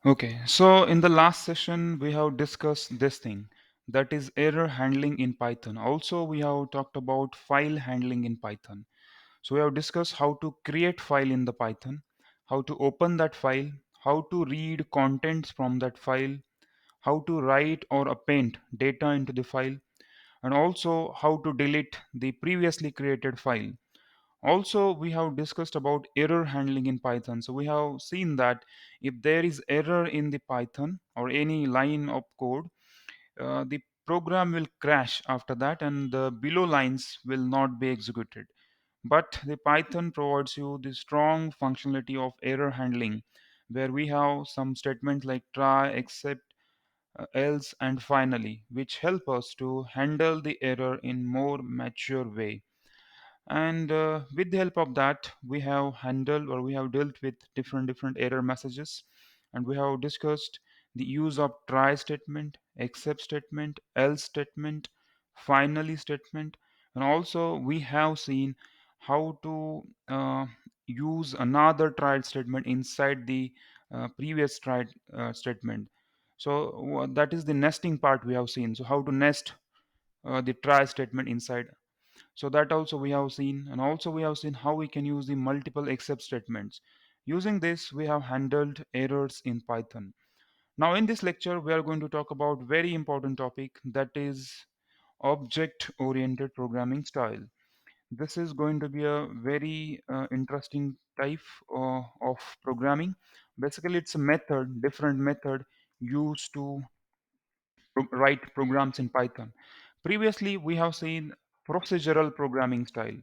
Okay, so in the last session, we have discussed this thing, that is error handling in Python. Also, we have talked about file handling in Python. So we have discussed how to create file in the Python, how to open that file, how to read contents from that file, how to write or append data into the file, and also how to delete the previously created file. Also, we have discussed about error handling in Python. So we have seen that if there is error in the Python or any line of code, the program will crash after that and the below lines will not be executed. But the Python provides you the strong functionality of error handling, where we have some statements like try, except, else, and finally, which help us to handle the error in more mature way. And with the help of that, we have handled or we have dealt with different error messages, and we have discussed the use of try statement, except statement, else statement, finally statement, and also we have seen how to use another try statement inside the previous try statement. So that is the nesting part we have seen. So how to nest the try statement inside, so that also we have seen. And also we have seen how we can use the multiple except statements. Using this, we have handled errors in Python. Now in this lecture, we are going to talk about very important topic, that is object oriented programming style. This is going to be a very interesting type of programming. Basically, it's a method, different method used to write programs in Python. Previously, we have seen procedural programming style.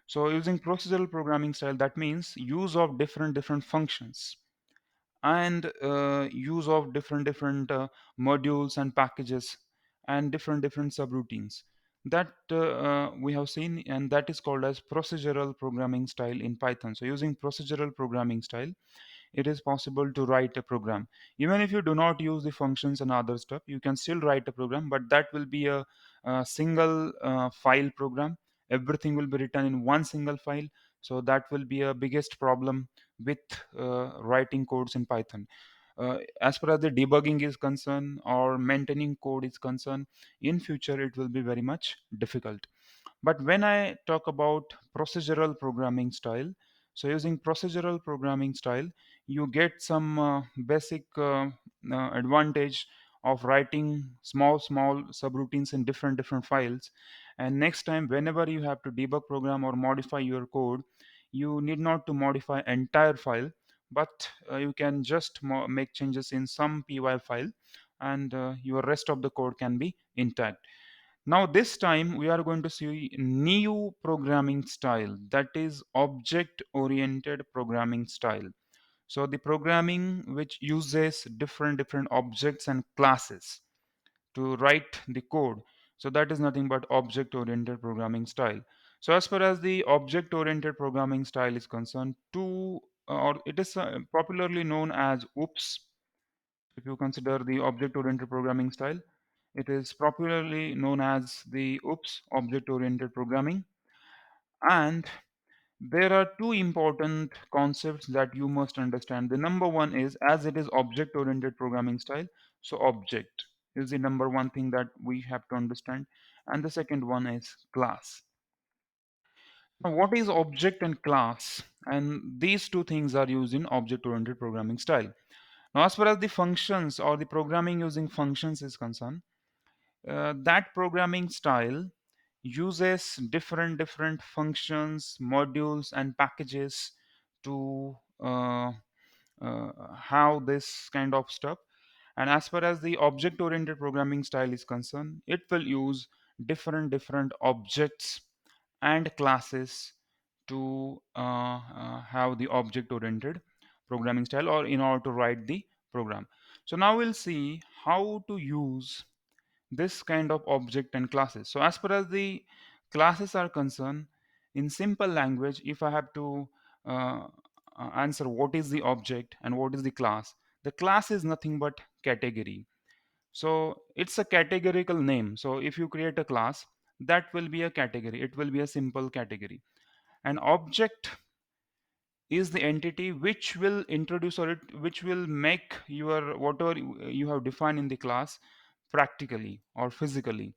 So using procedural programming style, that means use of different functions and use of different modules and packages and different subroutines. That we have seen, and that is called as procedural programming style in Python. So using procedural programming style, it is possible to write a program. Even if you do not use the functions and other stuff, you can still write a program, but that will be a single file program. Everything will be written in one single file. So that will be a biggest problem with writing codes in Python. As far as the debugging is concerned or maintaining code is concerned, in future it will be very much difficult. But when I talk about procedural programming style, so using procedural programming style, you get some basic advantage of writing small subroutines in different files. And next time, whenever you have to debug program or modify your code, you need not to modify entire file, but you can just make changes in some py file, and your rest of the code can be intact. Now, this time we are going to see new programming style, that is object oriented programming style. So, the programming which uses different objects and classes to write the code. So, that is nothing but object oriented programming style. So, as far as the object oriented programming style is concerned, or it is popularly known as OOPS. If you consider the object oriented programming style, it is popularly known as the OOPS, object oriented programming. And there are two important concepts that you must understand. The number one is, as it is object oriented programming style, so object is the number one thing that we have to understand. And the second one is class. Now, what is object and class? And these two things are used in object oriented programming style. Now, as far as the functions or the programming using functions is concerned, that programming style uses different functions, modules, and packages to have this kind of stuff. And as far as the object oriented programming style is concerned, it will use different objects and classes to have the object oriented programming style, or in order to write the program. So now we'll see how to use this kind of object and classes. So as far as the classes are concerned, in simple language, if I have to uh, answer what is the object and what is the class is nothing but category. So it's a categorical name. So if you create a class, that will be a category. It will be a simple category. An object is the entity which will introduce, or which will make your whatever you have defined in the class practically or physically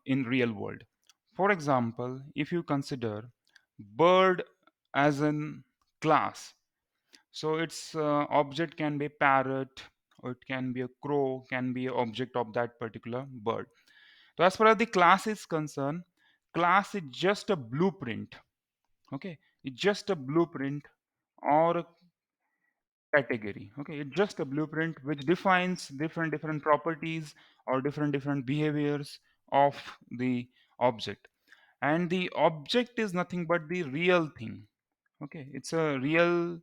in real world. For example, if you consider bird as an class, so its object can be parrot, or it can be a crow, can be an object of that particular bird. So as far as the class is concerned, class is just a blueprint. Okay, it's just a blueprint or a category. Okay, it's just a blueprint which defines different properties or different behaviors of the object. And the object is nothing but the real thing. Okay, it's a real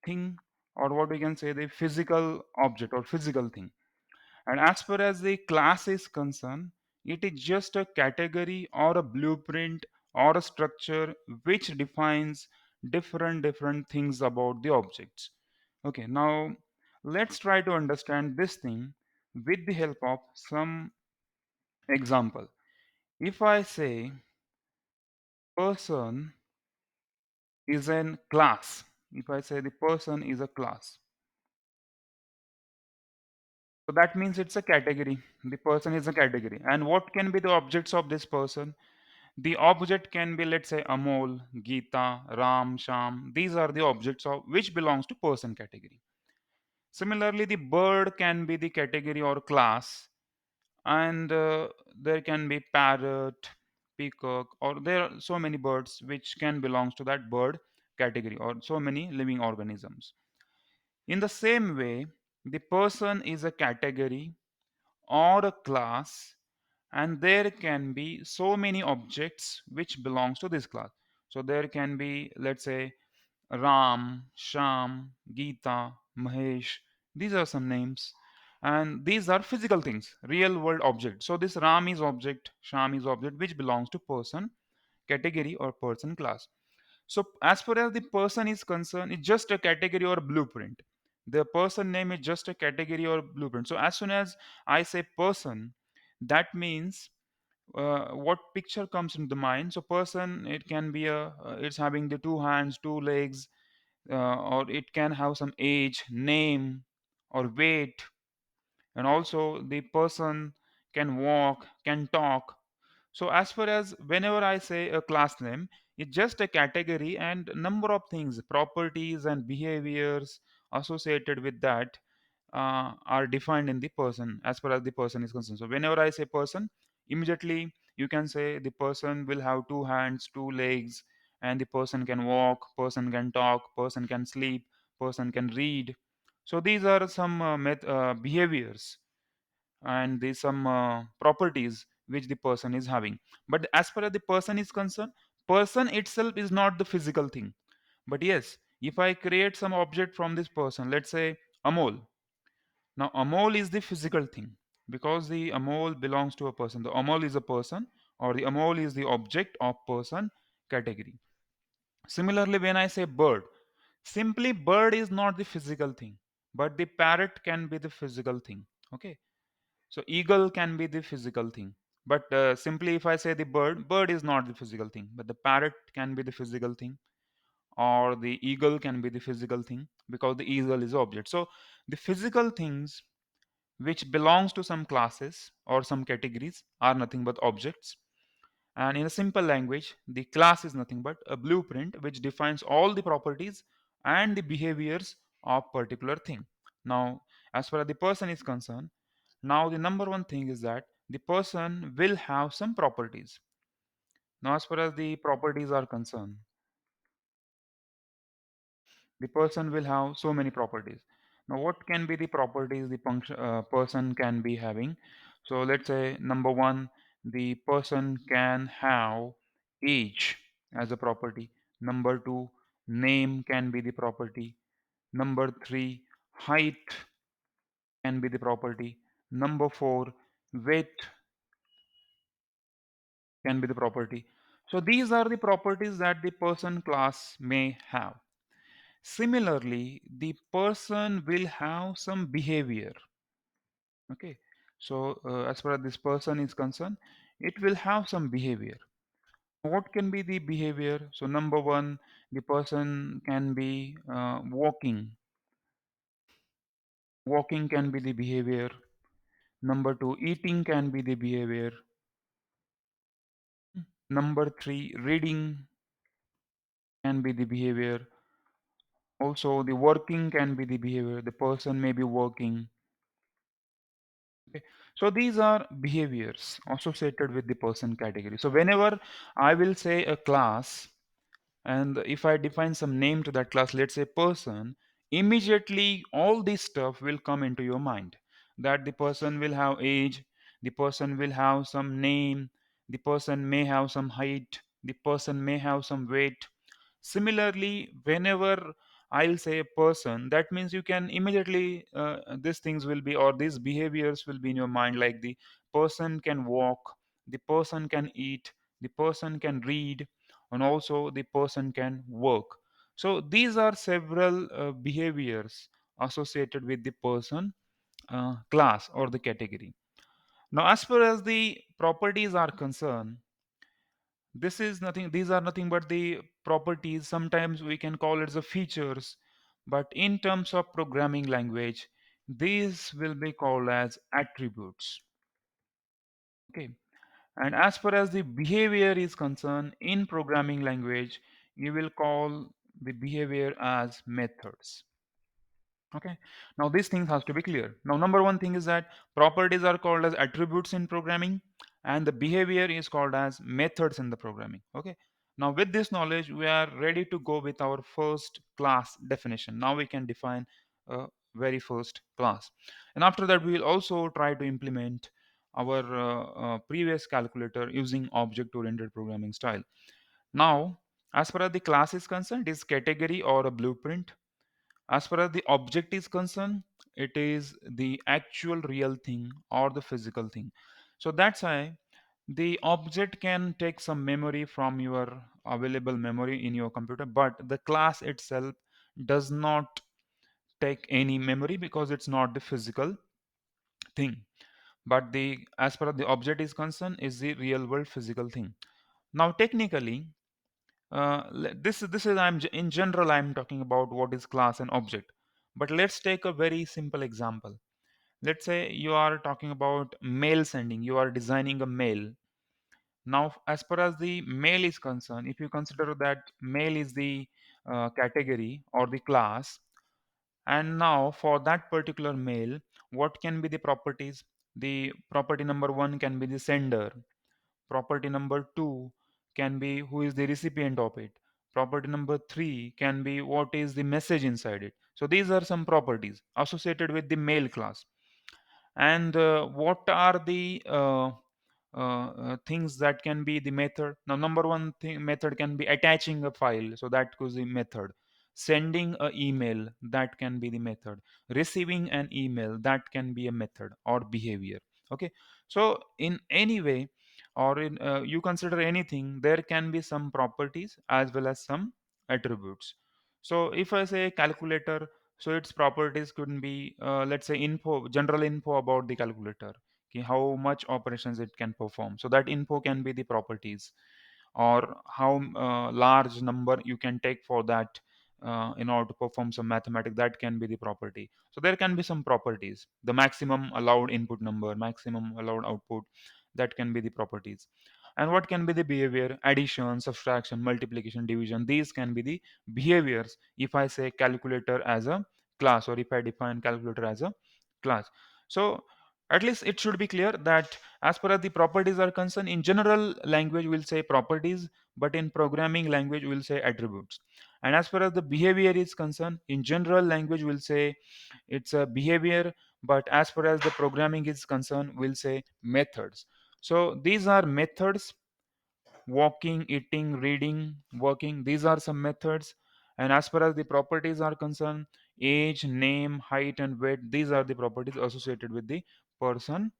thing, or what we can say, the physical object or physical thing. And as far as the class is concerned, it is just a category or a blueprint or a structure which defines different things about the objects. Okay, now let's try to understand this thing with the help of some example. If I say person is an class, if I say the person is a class, so that means it's a category. The person is a category. And what can be the objects of this person? The object can be, let's say, Amol, Geeta, Ram, Sham. These are the objects of which belongs to person category. Similarly, the bird can be the category or class, and there can be parrot, peacock, or there are so many birds which can belongs to that bird category, or so many living organisms. In the same way, the person is a category or a class, and there can be so many objects which belongs to this class. So there can be, let's say, Ram, Sham, Geeta, Mahesh. These are some names, and these are physical things, real world objects. So this Ram is object, Sham is object which belongs to person category or person class. So as far as the person is concerned, it's just a category or blueprint. The person name is just a category or blueprint. So as soon as I say person, that means what picture comes into the mind. So person, it can be it's having the two hands, two legs, or it can have some age, name, or weight, and also the person can walk, can talk. So as far as whenever I say a class name, it's just a category and number of things, properties and behaviors associated with that are defined in the person as far as the person is concerned. So whenever I say person, immediately you can say the person will have two hands, two legs, and the person can walk, person can talk, person can sleep, person can read. So these are some behaviors, and there's some properties which the person is having. But as far as the person is concerned, person itself is not the physical thing. But yes, if I create some object from this person, let's say Amol. Now Amol is the physical thing, because the Amol belongs to a person. The Amol is a person, or the Amol is the object of person category. Similarly, when I say bird, simply bird is not the physical thing, but the parrot can be the physical thing. Okay, so eagle can be the physical thing. But simply if I say the bird, bird is not the physical thing, but the parrot can be the physical thing, or the eagle can be the physical thing, because the eagle is object. So the physical things which belongs to some classes or some categories are nothing but objects. And in a simple language, the class is nothing but a blueprint which defines all the properties and the behaviors of particular thing. Now, as far as the person is concerned, now the number one thing is that the person will have some properties. Now, as far as the properties are concerned, the person will have so many properties. Now what can be the properties the person can be having? So let's say number one, the person can have age as a property. Number two, name can be the property. Number three, height can be the property. Number four, weight can be the property. So these are the properties that the person class may have. Similarly, the person will have some behavior. Okay, so as far as this person is concerned, it will have some behavior. What can be the behavior? So number one, the person can be walking. Walking can be the behavior. Number two, eating can be the behavior. Number three, reading can be the behavior. Also, the working can be the behavior. The person may be working. Okay. So these are behaviors associated with the person category. So whenever I will say a class, and if I define some name to that class, let's say person, immediately all this stuff will come into your mind. That the person will have age, the person will have some name, the person may have some height, the person may have some weight. Similarly, whenever I'll say a person, that means you can immediately these things will be, or these behaviors will be in your mind, like the person can walk, the person can eat, the person can read, and also the person can work. So these are several behaviors associated with the person class or the category. Now, as far as the properties are concerned, this is nothing these are nothing but the properties. Sometimes we can call it the features, but in terms of programming language, these will be called as attributes. Okay. And as far as the behavior is concerned, in programming language, you will call the behavior as methods. Okay. Now these things has to be clear. Now number one thing is that properties are called as attributes in programming, and the behavior is called as methods in the programming. Okay. Now with this knowledge, we are ready to go with our first class definition. Now we can define a very first class, and after that we will also try to implement our previous calculator using object oriented programming style. Now, as far as the class is concerned, it is category or a blueprint. As far as the object is concerned, it is the actual real thing or the physical thing. So that's why the object can take some memory from your available memory in your computer, but the class itself does not take any memory because it's not the physical thing. But the as far as the object is concerned, is the real world physical thing. Now technically, this is in general I'm talking about what is class and object, but let's take a very simple example. Let's say you are talking about mail sending, you are designing a mail. Now as far as the mail is concerned, if you consider that mail is the category or the class, and now for that particular mail, what can be the properties? The property number one can be the sender. Property number two can be who is the recipient of it. Property number three can be what is the message inside it. So these are some properties associated with the mail class. And what are the things that can be the method? Now number one thing method can be attaching a file, so that could be method. Sending a email, that can be the method. Receiving an email, that can be a method or behavior. Okay. So in any way, or in you consider anything, there can be some properties as well as some attributes. So if I say calculator, so its properties could be let's say info, general info about the calculator. Okay, how much operations it can perform, so that info can be the properties. Or how large number you can take for that in order to perform some mathematics, that can be the property. So there can be some properties. The maximum allowed input number, maximum allowed output, that can be the properties. And what can be the behavior? Addition, subtraction, multiplication, division, these can be the behaviors if I say calculator as a class, or if I define calculator as a class. So at least it should be clear that as far as the properties are concerned, in general language we'll say properties, but in programming language we'll say attributes. And as far as the behavior is concerned, in general language we'll say it's a behavior, but as far as the programming is concerned, we'll say methods. So these are methods: walking, eating, reading, working. These are some methods. And as far as the properties are concerned, age, name, height, and weight, these are the properties associated with the person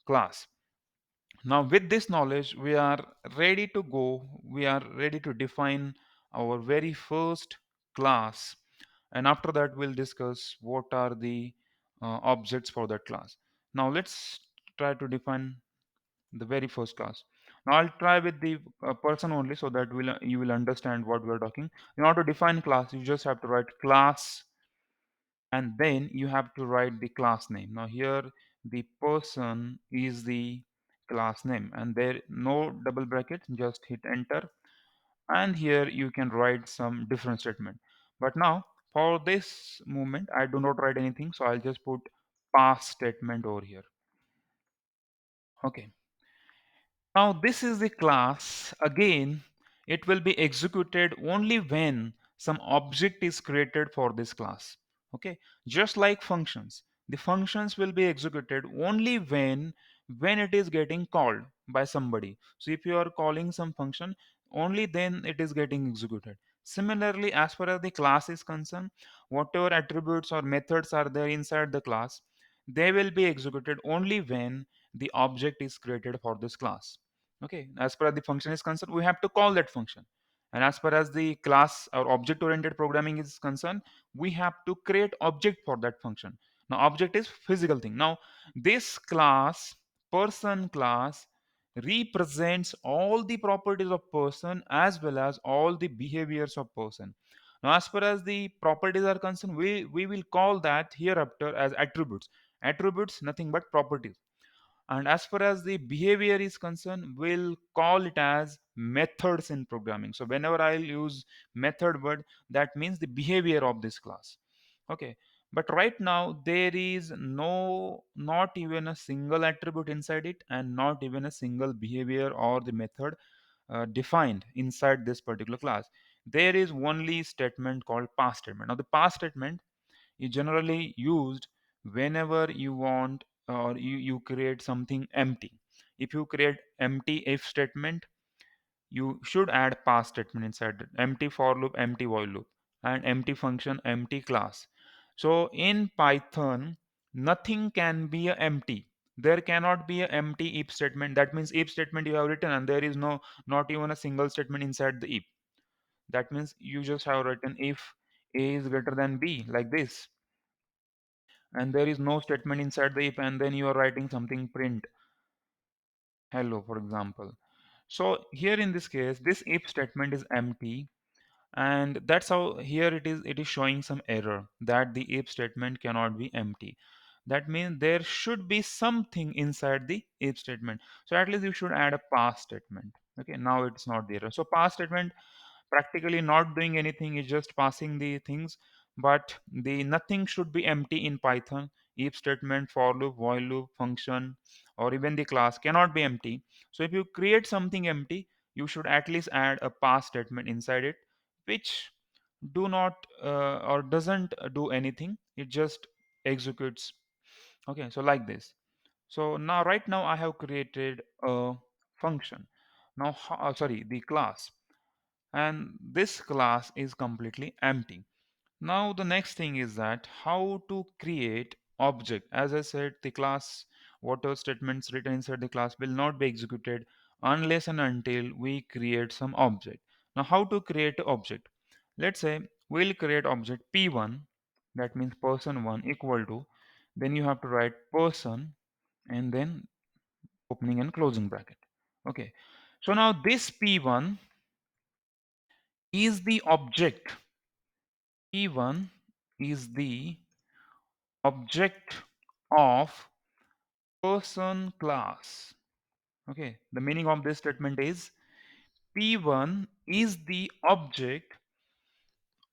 class. Now, with this knowledge, we are ready to go. We are ready to define our very first class. And after that, we'll discuss what are the objects for that class. Now, let's try to define the very first class. I'll try with the person only so that you will understand what we are talking. In order to define class, you just have to write class and then you have to write the class name. Now here the person is the class name and there no double bracket, just hit enter, and here you can write some different statement. But now for this moment I do not write anything, so I'll just put pass statement over here. Okay. Now this is the class. Again, it will be executed only when some object is created for this class. Okay, just like functions. The functions will be executed only when it is getting called by somebody. So if you are calling some function, only then it is getting executed. Similarly, as far as the class is concerned, whatever attributes or methods are there inside the class, they will be executed only when the object is created for this class. Okay, as far as the function is concerned, we have to call that function. And as far as the class or object oriented programming is concerned, we have to create object for that function. Now object is physical thing. Now this class, person class, represents all the properties of person as well as all the behaviors of person. Now as far as the properties are concerned, we will call that hereafter as attributes. Attributes nothing but properties. And as far as the behavior is concerned, we'll call it as methods in programming. So whenever I'll use method word, that means the behavior of this class. Okay. But right now there is not even a single attribute inside it and not even a single behavior or the method defined inside this particular class. There is only statement called pass statement. Now the pass statement is generally used whenever you want or you create something empty. If you create empty if statement, you should add pass statement inside it. Empty for loop, empty while loop, and empty function, empty class. So in Python, nothing can be a empty. There cannot be an empty if statement. That means if statement you have written and there is not even a single statement inside the if. That means you just have written if a is greater than b like this, and there is no statement inside the if, and then you are writing something print hello for example. So here in this case this if statement is empty, and that's how here it is showing some error that the if statement cannot be empty. That means there should be something inside the if statement, so at least you should add a pass statement. Okay, now it's not there. So pass statement practically not doing anything, is just passing the things, but the nothing should be empty in Python. If statement, for loop, while loop, function, or even the class cannot be empty. So if you create something empty, you should at least add a pass statement inside it, which do not or doesn't do anything, it just executes. Okay, so like this. So now right now I have created a function. Now sorry, the class, and this class is completely empty. Now the next thing is that how to create object. As I said, the class, whatever statements written inside the class will not be executed unless and until we create some object. Now how to create an object? Let's say we'll create object p1, that means person 1 equal to, then you have to write person and then opening and closing bracket. Okay, so now this p1 is the object. P1 is the object of person class. Okay, the meaning of this statement is P1 is the object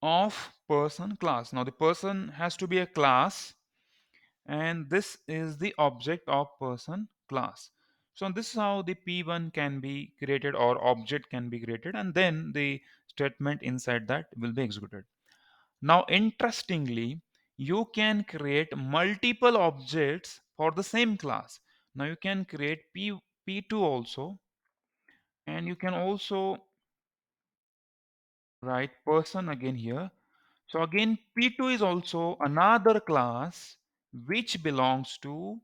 of person class. Now the person has to be a class, and this is the object of person class. So this is how the P1 can be created or object can be created, and then the statement inside that will be executed. Now, interestingly, you can create multiple objects for the same class. Now, you can create P2 also, and you can also write person again here. So again, P2 is also another class which belongs to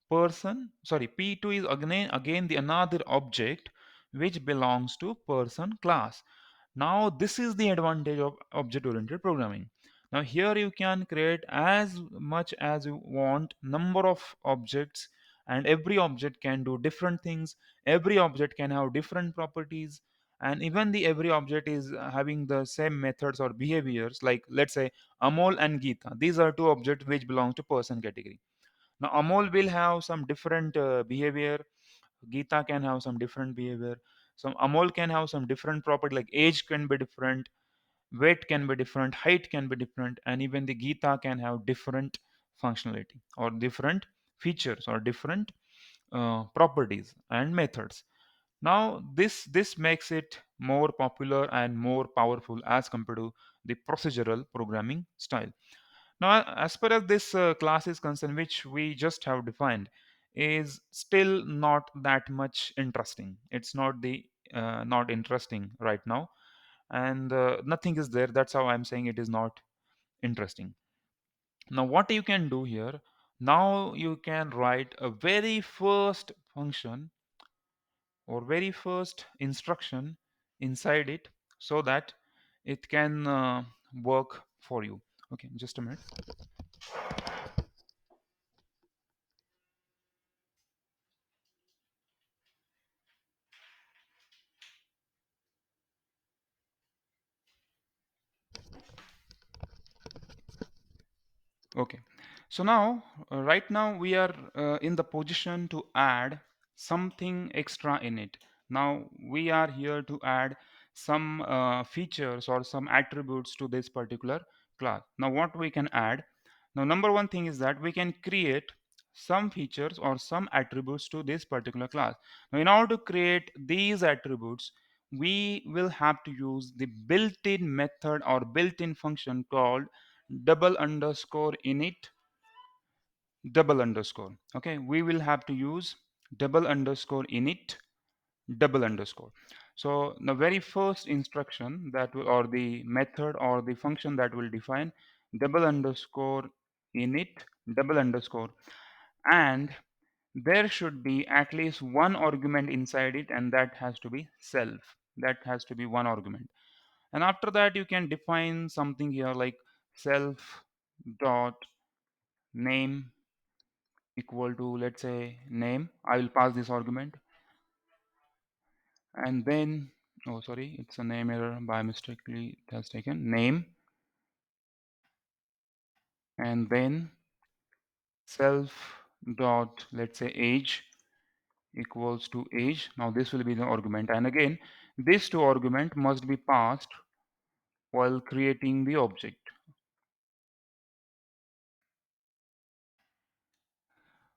person. Sorry, P2 is again the another object which belongs to person class. Now this is the advantage of object oriented programming. Now here you can create as much as you want number of objects, and every object can do different things. Every object can have different properties, and even the every object is having the same methods or behaviors. Like let's say Amol and Geeta, these are two objects which belong to person category. Now Amol will have some different behavior, Geeta can have some different behavior, some Amol can have some different property, like age can be different, weight can be different, height can be different, and even the Geeta can have different functionality or different features or different properties and methods. Now this makes it more popular and more powerful as compared to the procedural programming style. Now, as far as this class is concerned, which we just have defined, is still not that much interesting. It's not the not interesting right now, and nothing is there. That's how I'm saying it is not interesting. Now, what you can do here? Now you can write a very first function or very first instruction inside it, so that it can work for you. Okay, just a minute. Okay. So now, right now, we are in the position to add something extra in it. Now, we are here to add some features or some attributes to this particular class. Now, what we can add? Now, number one thing is that we can create some features or some attributes to this particular class. Now, in order to create these attributes, we will have to use the built-in method or built-in function called double underscore init double underscore. Okay, we will have to use double underscore init double underscore. So the very first instruction that will, or the method or the function that will define double underscore init double underscore, and there should be at least one argument inside it, and that has to be self. That has to be one argument. And after that you can define something here like self dot name equal to, let's say, name. I will pass this argument, and then, oh sorry, it's a name error, by mistakenly it has taken name, and then self dot, let's say, age equals to age. Now this will be the argument, and again these two argument must be passed while creating the object.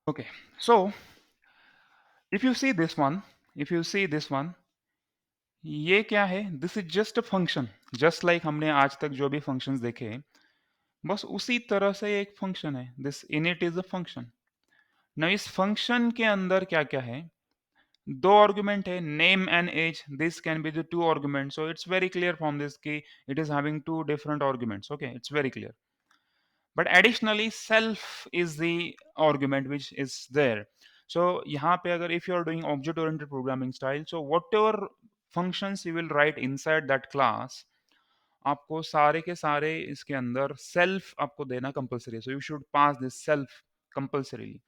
Okay, so if you see this one, if you see this one, ये क्या है? This is just a function, just like हमने आज तक जो भी functions देखे हैं, बस उसी तरह से एक फंक्शन है. This init is a function. ना इस फंक्शन के अंदर क्या क्या है? दो आर्गुमेंट है, name and age. This can be the two argument, so it's very clear from this कि it is having two different arguments. Okay, it's very clear. But additionally self is the argument which is there. So यहाँ पे अगर if you are doing object oriented programming style, so whatever functions you will write inside that class, आपको सारे के सारे इसके अंदर self आपको देना compulsory है. So you should pass this self compulsorily.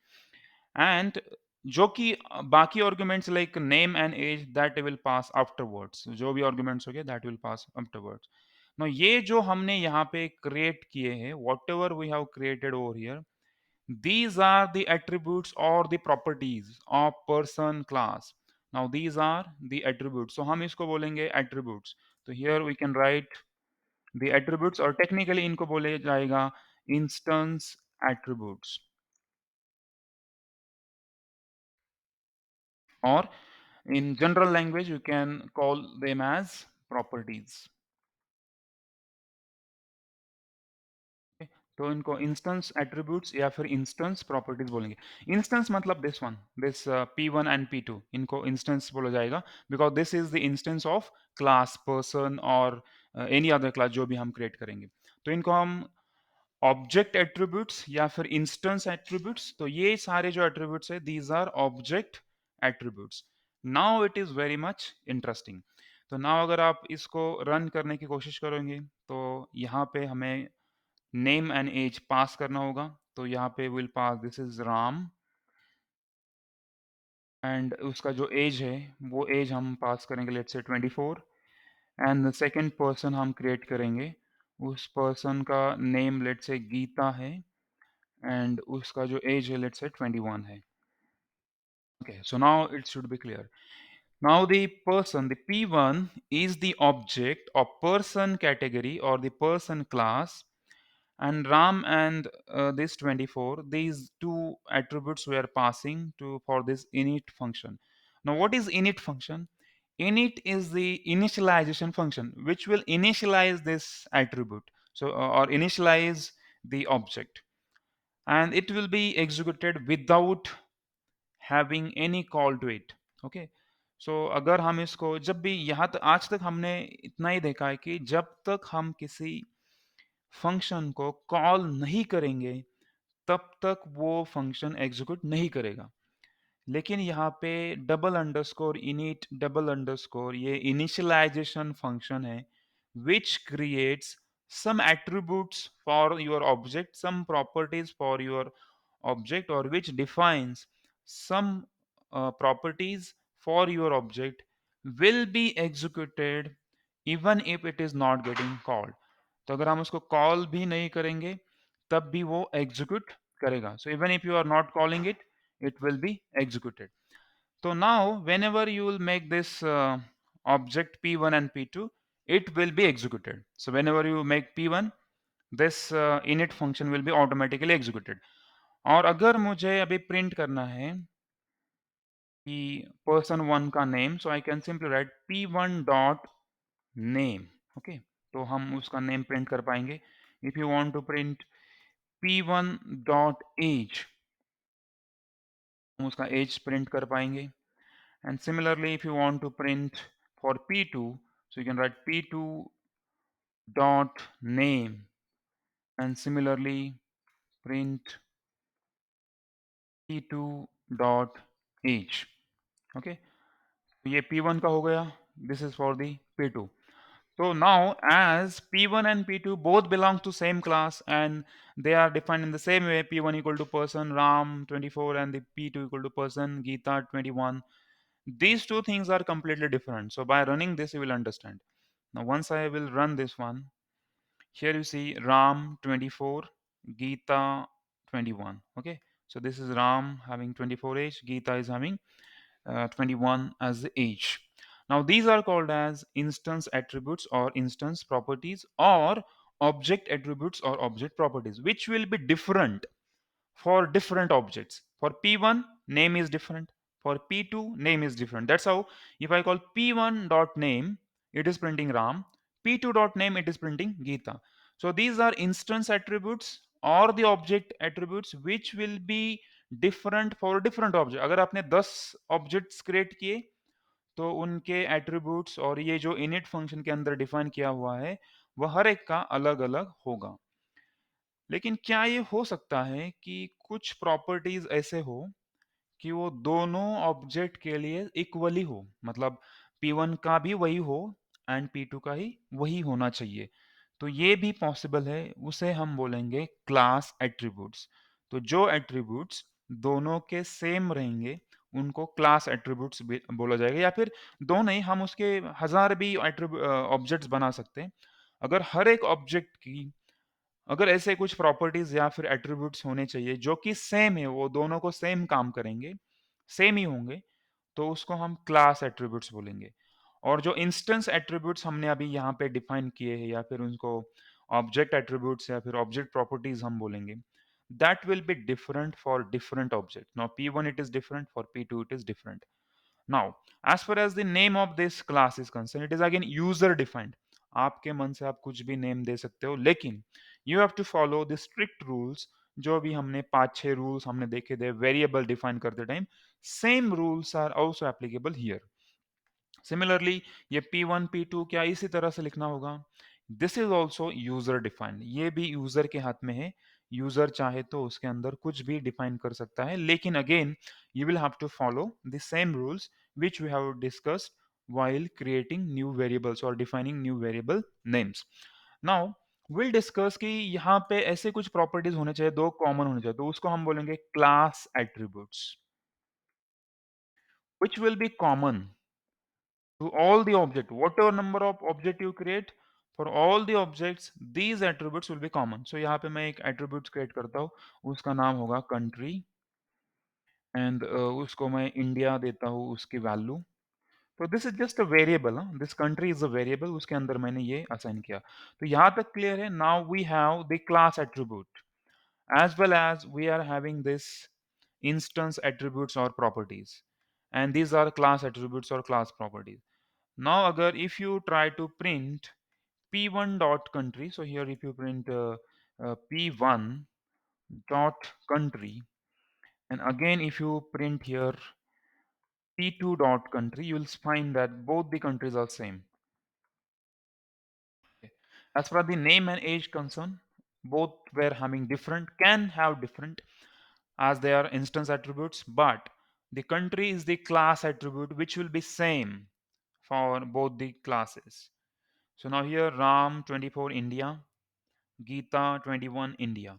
And जो कि बाकी arguments like name and age, that will pass afterwards. जो भी arguments हो गए that will pass afterwards. Now ये जो हमने यहाँ पे create किए हैं, whatever we have created over here, these are the attributes or the properties of person class. Now these are the attributes. So हम इसको बोलेंगे attributes. So here we can write the attributes, और technically इनको बोले जाएगा instance attributes, or in general language you can call them as properties. Okay? तो इनको instance attributes या फिर इंस्टेंस प्रॉपर्टीज बोलेंगे. इंस्टेंस मतलब this one, this P1 and P2, इनको इंस्टेंस बोला जाएगा because this is the instance of class person और एनी अदर क्लास जो भी हम क्रिएट करेंगे. तो इनको हम ऑब्जेक्ट एट्रीब्यूट्स या फिर इंस्टेंस एट्रीब्यूट्स. तो ये सारे जो एट्रीब्यूट्स है these are object attributes. Now it is very much interesting. तो नाउ अगर आप इसको रन करने की कोशिश करेंगे तो यहाँ पे हमें नेम एंड एज पास करना होगा. तो यहाँ पे will pass this is Ram, and उसका जो एज है वो एज हम पास करेंगे let's say 24 and the second person हम क्रिएट करेंगे उस पर्सन का नेम लेट्स से गीता है एंड उसका जो एज है लेट्स से 21 है. Okay, so now it should be clear. Now the person, the P1 is the object of person category or the person class, and Ram and this 24, these two attributes we are passing to for this init function. Now what is init function? Init is the initialization function which will initialize this attribute. So or initialize the object, and it will be executed without having any call to it. Okay, so अगर हम इसको जब भी यहाँ तक आज तक हमने इतना ही देखा है कि जब तक हम किसी फंक्शन को कॉल नहीं करेंगे तब तक वो फंक्शन एग्जीक्यूट नहीं करेगा. लेकिन यहाँ पे double underscore init double underscore ये इनिशियलाइजेशन फंक्शन है which creates some attributes for your object, some properties for your object, or which defines some properties for your object will be executed even if it is not getting called. तो अगर हम उसको call भी नहीं करेंगे तब भी वो एग्जीक्यूट करेगा. So even if you are not calling it, it will be executed. So now whenever you will make this object p1 and p2, it will be executed. So whenever you make p1, this init function will be automatically executed. और अगर मुझे अभी print करना है कि person one का name, so I can simply write p1 dot name. Okay, तो हम उसका नेम प्रिंट कर पाएंगे. If you want to print p1 dot age, हम उसका एज प्रिंट कर पाएंगे. And similarly, if you want to print for P2, so you can write P2 dot name and similarly print P2 dot age. Okay, तो ये P1 का हो गया. This is for the P2. So now as P1 and P2 both belong to same class and they are defined in the same way, P1 equal to person Ram 24 and the P2 equal to person Geeta 21. These two things are completely different. So by running this, you will understand. Now, once I will run this one, here you see Ram 24, Geeta 21. Okay, so this is Ram having 24 age, Geeta is having 21 as the age. Now, these are called as instance attributes or instance properties or object attributes or object properties, which will be different for different objects. For P1, name is different. For P2, name is different. That's how if I call P1 dot name, it is printing Ram. P2 dot name, it is printing Geeta. So these are instance attributes or the object attributes which will be different for different object. अगर आपने 10 objects create किए तो उनके attributes और ये जो init function के अंदर define किया हुआ है वह हर एक का अलग अलग होगा. लेकिन क्या ये हो सकता है कि कुछ प्रॉपर्टीज ऐसे हो कि वो दोनों ऑब्जेक्ट के लिए इक्वली हो, मतलब P1 का भी वही हो एंड P2 का ही वही होना चाहिए. तो ये भी पॉसिबल है, उसे हम बोलेंगे क्लास एट्रीब्यूट्स. तो जो एट्रीब्यूट्स दोनों के सेम रहेंगे उनको क्लास एट्रीब्यूट्स बोला जाएगा, या फिर दो नहीं, हम उसके हजार भी ऑब्जेक्ट्स बना सकते हैं. अगर हर एक ऑब्जेक्ट की अगर ऐसे कुछ प्रॉपर्टीज या फिर एट्रीब्यूट्स होने चाहिए जो कि सेम है, वो दोनों को सेम काम करेंगे, सेम ही होंगे, तो उसको हम क्लास एट्रीब्यूट्स बोलेंगे. और जो इंस्टेंस एट्रीब्यूट्स हमने अभी यहाँ पे डिफाइन किए हैं या फिर उनको ऑब्जेक्ट एट्रीब्यूट्स या फिर ऑब्जेक्ट प्रॉपर्टीज हम बोलेंगे, that will be different for different object. Now P1 it is different, for P2 it is different. Now, as far as the name of this class is concerned, it is again user defined. आपके मन से आप कुछ भी name दे सकते हो, लेकिन you have to follow the strict rules. जो भी हमने 5-6 रूल्स हमने देखे थे वेरिएबल डिफाइन करते time, same rules are also applicable here. Similarly ये P1 P2 क्या इसी तरह से लिखना होगा. This is also user defined, ये भी यूजर के हाथ में है. यूजर चाहे तो उसके अंदर कुछ भी डिफाइन कर सकता है, लेकिन again you will have to follow the same rules which we have discussed while creating new variables or defining new variable names. Now we'll discuss कि यहाँ पे ऐसे कुछ प्रॉपर्टीज होने चाहिए, दो कॉमन होने चाहिए, तो उसको हम बोलेंगे class attributes. which will be common to all the object. Whatever number of object you create, for all the objects these attributes will be common. So यहाँ पे मैं एक attributes create करता हूँ, उसका नाम होगा country and उसको मैं India देता हूँ उसकी value. तो this is just a variable, this country is a variable, उसके अंदर मैंने ये असाइन किया। तो यहाँ तक क्लियर है। Now we have the class attribute as well as we are having this instance attributes or properties, and these are class attributes or class properties. Now agar if you try to print p1 dot country, so here if you print p1 dot country, and again if you print here p2 dot country, you will find that both the countries are same. As far as the name and age concern, both were having different, can have different as they are instance attributes, but the country is the class attribute which will be same for both the classes. So now here Ram 24 India, Gita 21 India.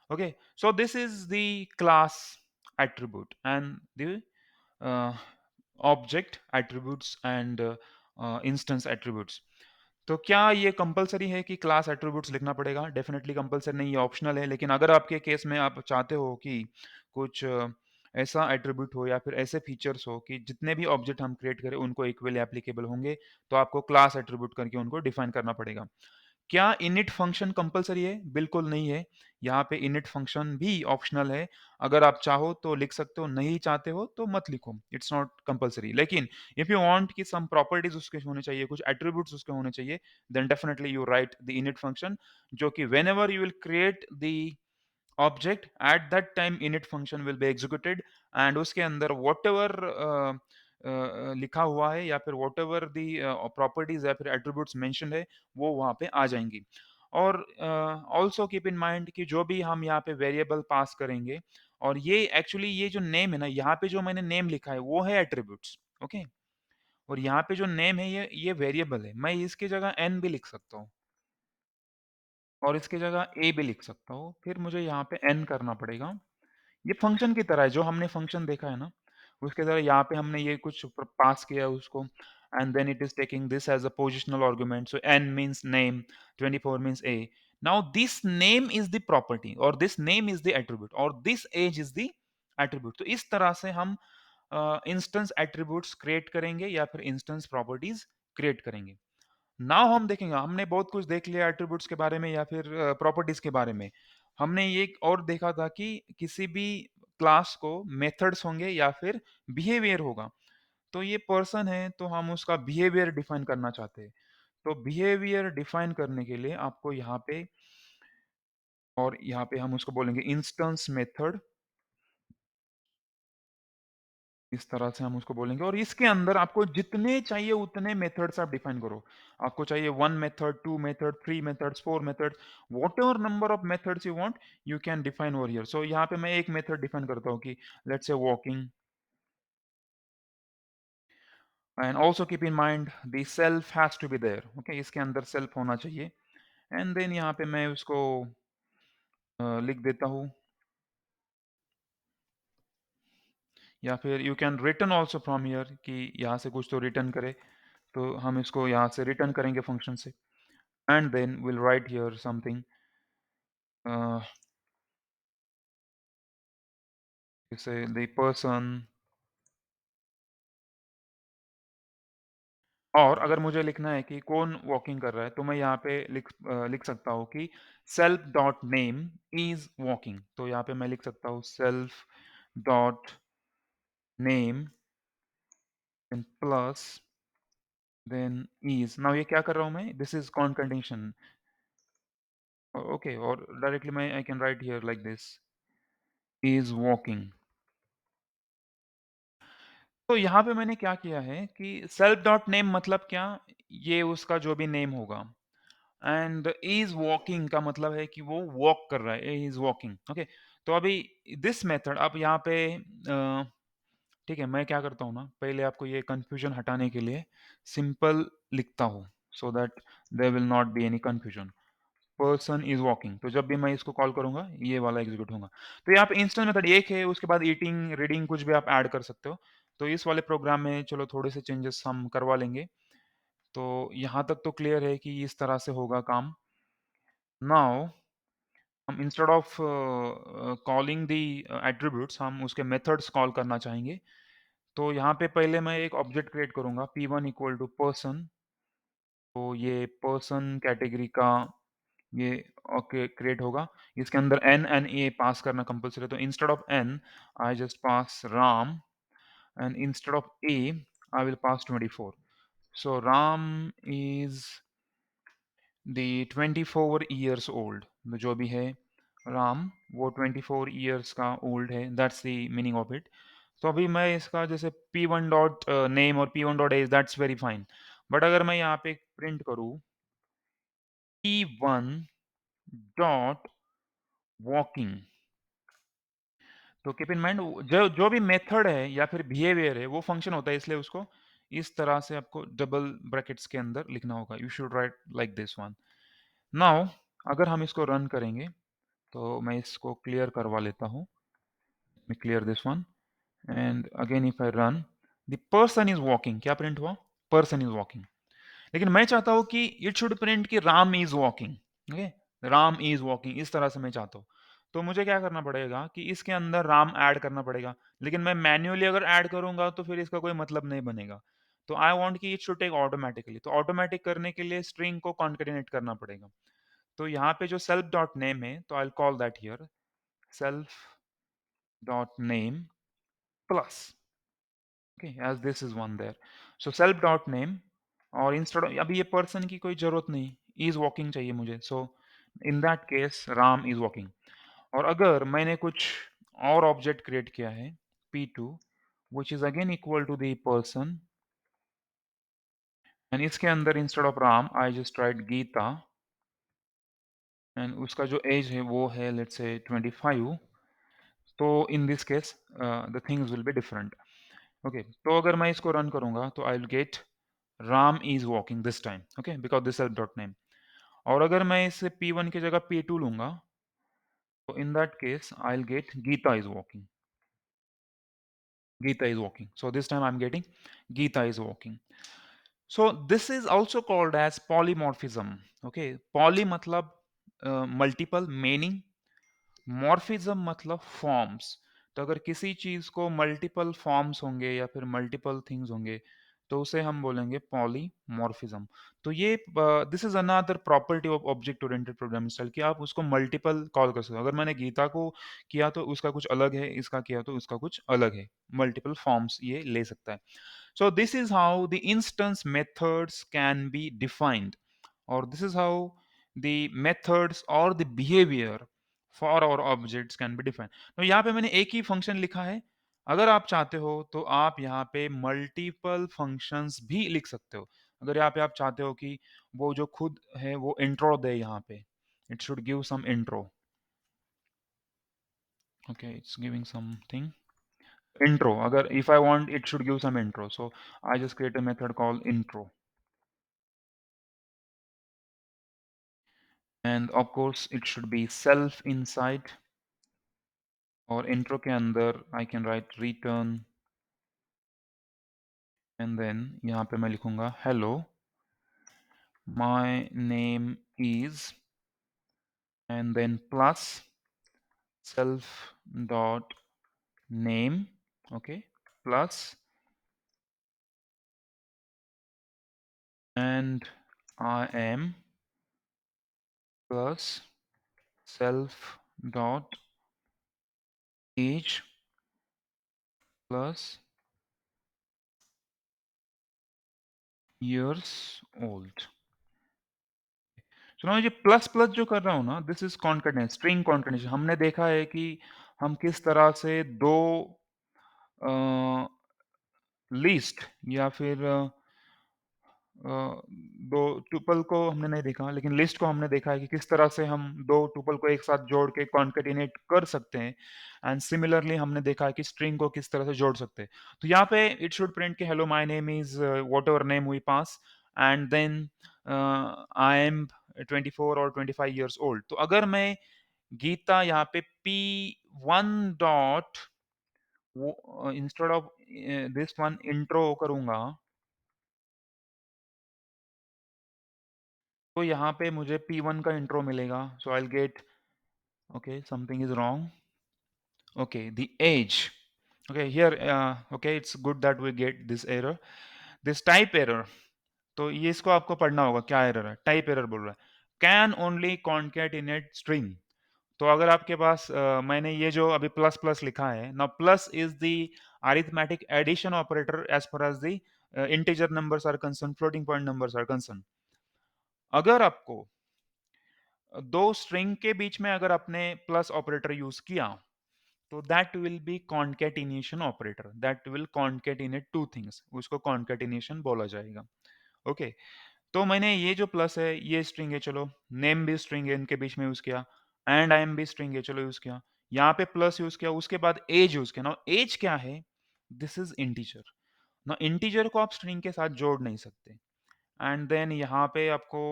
Okay, so this is the class attribute and the uh, object attributes and instance attributes. तो क्या ये compulsory है कि class attributes लिखना पड़ेगा? Definitely compulsory नहीं, ये optional है। लेकिन अगर आपके केस में आप चाहते हो कि कुछ ऐसा एट्रीब्यूट हो या फिर ऐसे फीचर्स हो कि जितने भी ऑब्जेक्ट हम क्रिएट करें उनको इक्वली एप्लीकेबल होंगे, तो आपको क्लास एट्रीब्यूट करके उनको डिफाइन करना पड़ेगा। क्या इनिट फंक्शन कंपलसरी है? बिल्कुल नहीं है। यहाँ पे इनिट फंक्शन भी ऑप्शनल है। अगर आप चाहो तो लिख सकते हो, नहीं चाहते हो तो मत लिखो। It's not compulsory. लेकिन इफ यू वांट कि सम प्रॉपर्टीज उसके होने चाहिए, कुछ एट्रीब्यूट्स उसके होने चाहिए, then definitely you write the init function, जो कि whenever you will create the object at that time init function will be executed, and उसके अंदर व्हाटएवर लिखा हुआ है या फिर व्हाटएवर द प्रॉपर्टीज या फिर एट्रीब्यूट्स मेंशन्ड है वो वहां पे आ जाएंगी। और ऑल्सो कीप इन माइंड कि जो भी हम यहाँ पे वेरिएबल पास करेंगे, और ये एक्चुअली ये जो नेम है ना, यहाँ पे जो मैंने नेम लिखा है वो है एट्रीब्यूट्स। ओके, और यहाँ पे जो नेम है ये वेरिएबल है। मैं इसकी जगह एन भी लिख सकता हूँ और इसकी जगह ए भी लिख सकता हूँ, फिर मुझे यहाँ पे एन करना पड़ेगा। ये फंक्शन की तरह है, जो हमने फंक्शन देखा है ना, उसके तरह यहाँ पे हमने ये कुछ पास किया उसको, and then it is taking this age a positional argument. So n means name, 24 means a. Now this name is the property और this name is the attribute और this age is the attribute. तो इस तरह से हम instance attributes create करेंगे या फिर इंस्टेंस प्रॉपर्टीज क्रिएट करेंगे। नाउ हम देखेंगे, हमने बहुत कुछ देख लिया एट्रीब्यूट्स के बारे में या फिर प्रॉपर्टीज के बारे में। हमने ये एक और देखा था कि किसी भी क्लास को मेथड्स होंगे या फिर बिहेवियर होगा। तो ये पर्सन है तो हम उसका बिहेवियर डिफाइन करना चाहते हैं। तो बिहेवियर डिफाइन करने के लिए आपको यहाँ पे, और यहाँ पे हम उसको बोलेंगे इंस्टेंस मेथड। इस तरह से हम उसको बोलेंगे और इसके अंदर आपको जितने चाहिए उतने मेथड्स आप डिफाइन करो। आपको चाहिए 1 method, 2 method, 3 methods, 4 methods, whatever number of methods you want, you can define over here. So यहाँ पे मैं एक मेथड डिफाइन करता हूँ कि let's say walking, and also keep in mind the self has to be there. Okay, इसके अंदर self होना चाहिए। एंड देन यहाँ पे मैं उसको लिख देता हूँ, या फिर you can return also from here कि यहाँ से कुछ तो रिटर्न करे। तो हम इसको यहाँ से रिटर्न करेंगे फंक्शन से, and then we'll write here something, uh, you say the person। और अगर मुझे लिखना है कि कौन वॉकिंग कर रहा है, तो मैं यहाँ पे लिख सकता हूँ कि self dot name is walking. तो यहाँ पे मैं लिख सकता हूँ self dot name and plus then is. Now ये क्या कर रहा हूँ मैं, दिस इज कॉन्कैटिनेशन। ओके, और डायरेक्टली मैं I can write here like this, is walking. तो यहाँ पे मैंने क्या किया है कि सेल्फ डॉट नेम मतलब क्या, ये उसका जो भी नेम होगा, एंड इज वॉकिंग का मतलब है कि वो वॉक कर रहा है, इज वॉकिंग। ओके, तो अभी दिस मेथड अब यहाँ पे ठीक है, मैं क्या करता हूँ ना, पहले आपको ये कंफ्यूजन हटाने के लिए सिंपल लिखता हूँ, so that there will not be any confusion. Person is walking, तो जब भी मैं इसको कॉल करूंगा ये वाला एग्जीक्यूट होगा। तो यहाँ पे इंस्टेंट मेथड एक है, उसके बाद ईटिंग, रीडिंग कुछ भी आप ऐड कर सकते हो। तो इस वाले प्रोग्राम में चलो थोड़े से चेंजेस हम करवा लेंगे। तो यहाँ तक तो क्लियर है कि इस तरह से होगा काम। नाउ हम instead of calling the attributes हम उसके मेथड्स कॉल करना चाहेंगे। तो यहाँ पे पहले मैं एक ऑब्जेक्ट क्रिएट करूँगा p1 इक्वल टू पर्सन। तो ये पर्सन कैटेगरी का ये ओके क्रिएट होगा। इसके अंदर n and a पास करना कंपलसरी है। तो instead of n I just pass Ram and instead of a I will pass 24. So Ram is the 24 years old. तो जो भी है राम वो 24 years का ओल्ड है, that's the meaning of it. तो अभी मैं इसका जैसे p1 डॉट नेम और p1 dot age that's very fine. But अगर मैं यहाँ पे प्रिंट करूँ p1 डॉट वॉकिंग, तो कीप इन माइंड जो जो भी मेथड है या फिर बिहेवियर है वो फंक्शन होता है, इसलिए उसको इस तरह से आपको डबल ब्रैकेट्स के अंदर लिखना होगा। You should write like this one. Now अगर हम इसको रन करेंगे तो मैं इसको क्लियर करवा लेता हूँ। मैं clear this one and again if I run the person is walking, क्या प्रिंट हुआ? Person is walking. लेकिन मैं चाहता हूं कि इट शुड प्रिंट कि Ram is walking. Okay, Ram is walking, इस तरह से मैं चाहता हूँ। तो मुझे क्या करना पड़ेगा कि इसके अंदर राम ऐड करना पड़ेगा। लेकिन मैं मैन्युअली अगर ऐड करूंगा तो फिर इसका कोई मतलब नहीं बनेगा। तो आई वांट कि इट शुड टेक ऑटोमेटिकली। तो ऑटोमेटिक करने के लिए स्ट्रिंग को कॉन्केटिनेट करना पड़ेगा। तो यहाँ पे जो सेल्फ डॉट नेम है तो I call that here self dot name plus, okay, as this is one there, so self dot name और इंस्टेड अभी ये पर्सन की कोई जरूरत नहीं, इज वॉकिंग चाहिए मुझे। So in that case Ram is walking. और अगर मैंने कुछ और ऑब्जेक्ट क्रिएट किया है p2 which is again equal to the person and इसके अंदर instead of Ram I just write Geeta and उसका जो एज है वो है लेट्स से 25। तो in this case the things will be different. Okay, तो अगर मैं इसको रन करूंगा तो आई will gate Ram is walking this time, okay, because this self dot name. और अगर मैं इसे p1 की जगह p2 लूंगा तो in that case I will get Geeta is walking. Geeta is walking, so this time I'm getting Geeta is walking. So this is also called as polymorphism. Okay, poly मतलब multiple meaning, morphism मतलब forms. तो अगर किसी चीज को multiple forms होंगे या फिर मल्टीपल थिंग्स होंगे तो उसे हम बोलेंगे पॉलीमॉर्फिज्म। तो ये this is another property of object oriented programming style कि आप उसको मल्टीपल कॉल कर सकते हो। अगर मैंने गीता को किया तो उसका कुछ अलग है, इसका किया तो उसका कुछ अलग है, मल्टीपल फॉर्म्स ये ले सकता है। So this is how the instance methods can be defined, or this is how the methods or the behavior for our objects can be defined. तो यहाँ पे मैंने एक ही फंक्शन लिखा है। अगर आप चाहते हो तो आप यहाँ पे मल्टीपल फंक्शंस भी लिख सकते हो। अगर यहाँ पे आप चाहते हो कि वो जो खुद है वो इंट्रो दे, यहाँ पे it should give some intro. Okay, it's giving something intro. Agar if I want it should give some intro, so I just create a method called intro, and of course it should be self inside, और intro के अंदर I can write return and then यहाँ पे मैं लिखूंगा hello my name is and then plus self dot name, okay, plus and I am plus self dot age plus years old। सुनो, ये plus plus जो कर रहा हूँ ना, this is concatenation, string concatenation. हमने देखा है कि हम किस तरह से दो लिस्ट या फिर दो टुपल को हमने नहीं देखा, लेकिन लिस्ट को हमने देखा है कि किस तरह से हम दो टुपल को एक साथ जोड़ के कॉन्केटिनेट कर सकते हैं। एंड सिमिलरली हमने देखा है कि स्ट्रिंग को किस तरह से जोड़ सकते हैं। तो यहाँ पे इट शुड प्रिंट कि hello my name is whatever name we pass and then I am 24 और 25 ईयर्स ओल्ड। तो अगर मैं गीता यहाँ पे P1 dot instead of this one intro करूंगा, तो यहाँ पे मुझे P1 का इंट्रो मिलेगा. So I get, okay, something is wrong. Okay, the age. Okay, here, okay, it's good that we get this error. This type error. तो ये इसको आपको पढ़ना होगा, क्या एरर है. टाइप एरर बोल रहा है, कैन ओनली कॉन्केटिनेट स्ट्रिंग. तो अगर आपके पास मैंने ये जो अभी प्लस प्लस लिखा है ना, plus is the arithmetic addition operator as far as the integer numbers are concerned, floating point numbers are concerned. अगर आपको दो स्ट्रिंग के बीच में अगर आपने प्लस ऑपरेटर यूज किया, तो that will B concatenation operator, that will concatenate two things, उसको कॉन्केटिनेशन बोला जाएगा. Okay okay. तो मैंने ये जो प्लस है, ये स्ट्रिंग है, चलो नेम भी स्ट्रिंग है, इनके बीच में यूज किया. एंड आई एम भी स्ट्रिंग है, चलो यूज किया. यहाँ पे प्लस यूज किया, उसके बाद एज यूज किया ना. एज क्या है? दिस इज इंटीजर ना. इंटीजर को आप स्ट्रिंग के साथ जोड़ नहीं सकते. एंड देन यहाँ पे आपको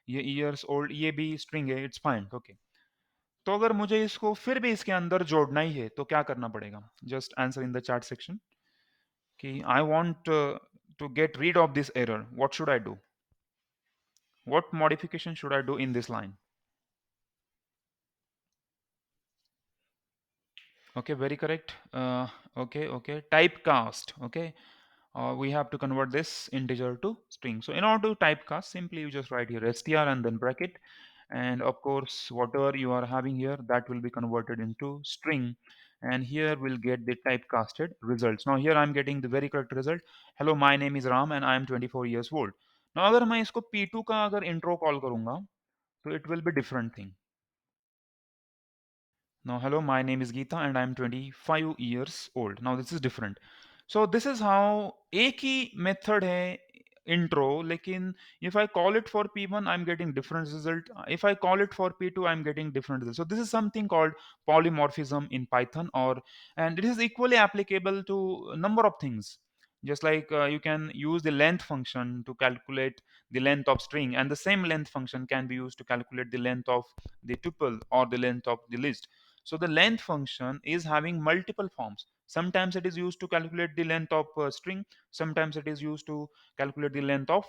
ये ईयर्स ओल्ड, ये भी स्ट्रिंग है, इट्स फाइन. ओके, तो अगर मुझे इसको फिर भी इसके अंदर जोड़ना ही है, तो क्या करना पड़ेगा? Just answer in the chat section कि I want to get rid of this error, what should I do? What modification should I do in this line? Okay, very correct. Okay. Typecast. Okay. We have to convert this integer to string. So in order to typecast, simply you just write here str and then bracket. And of course, whatever you are having here, that will be converted into string. And here we'll get the typecasted results. Now here I'm getting the very correct result. Hello, my name is Ram and I am 24 years old. Now अगर मैं इसको P2 का अगर intro call करूँगा, तो it will be different thing. Now, hello, my name is Geeta and I'm 25 years old. Now, this is different. So, this is how एक ही method है intro, लेकिन if I call it for P1, I'm getting different result. If I call it for P2, I'm getting different result. So, this is something called polymorphism in Python, and it is equally applicable to a number of things. Just like you can use the length function to calculate the length of string, and the same length function can be used to calculate the length of the tuple or the length of the list. So the length function is having multiple forms. Sometimes it is used to calculate the length of a string. Sometimes it is used to calculate the length of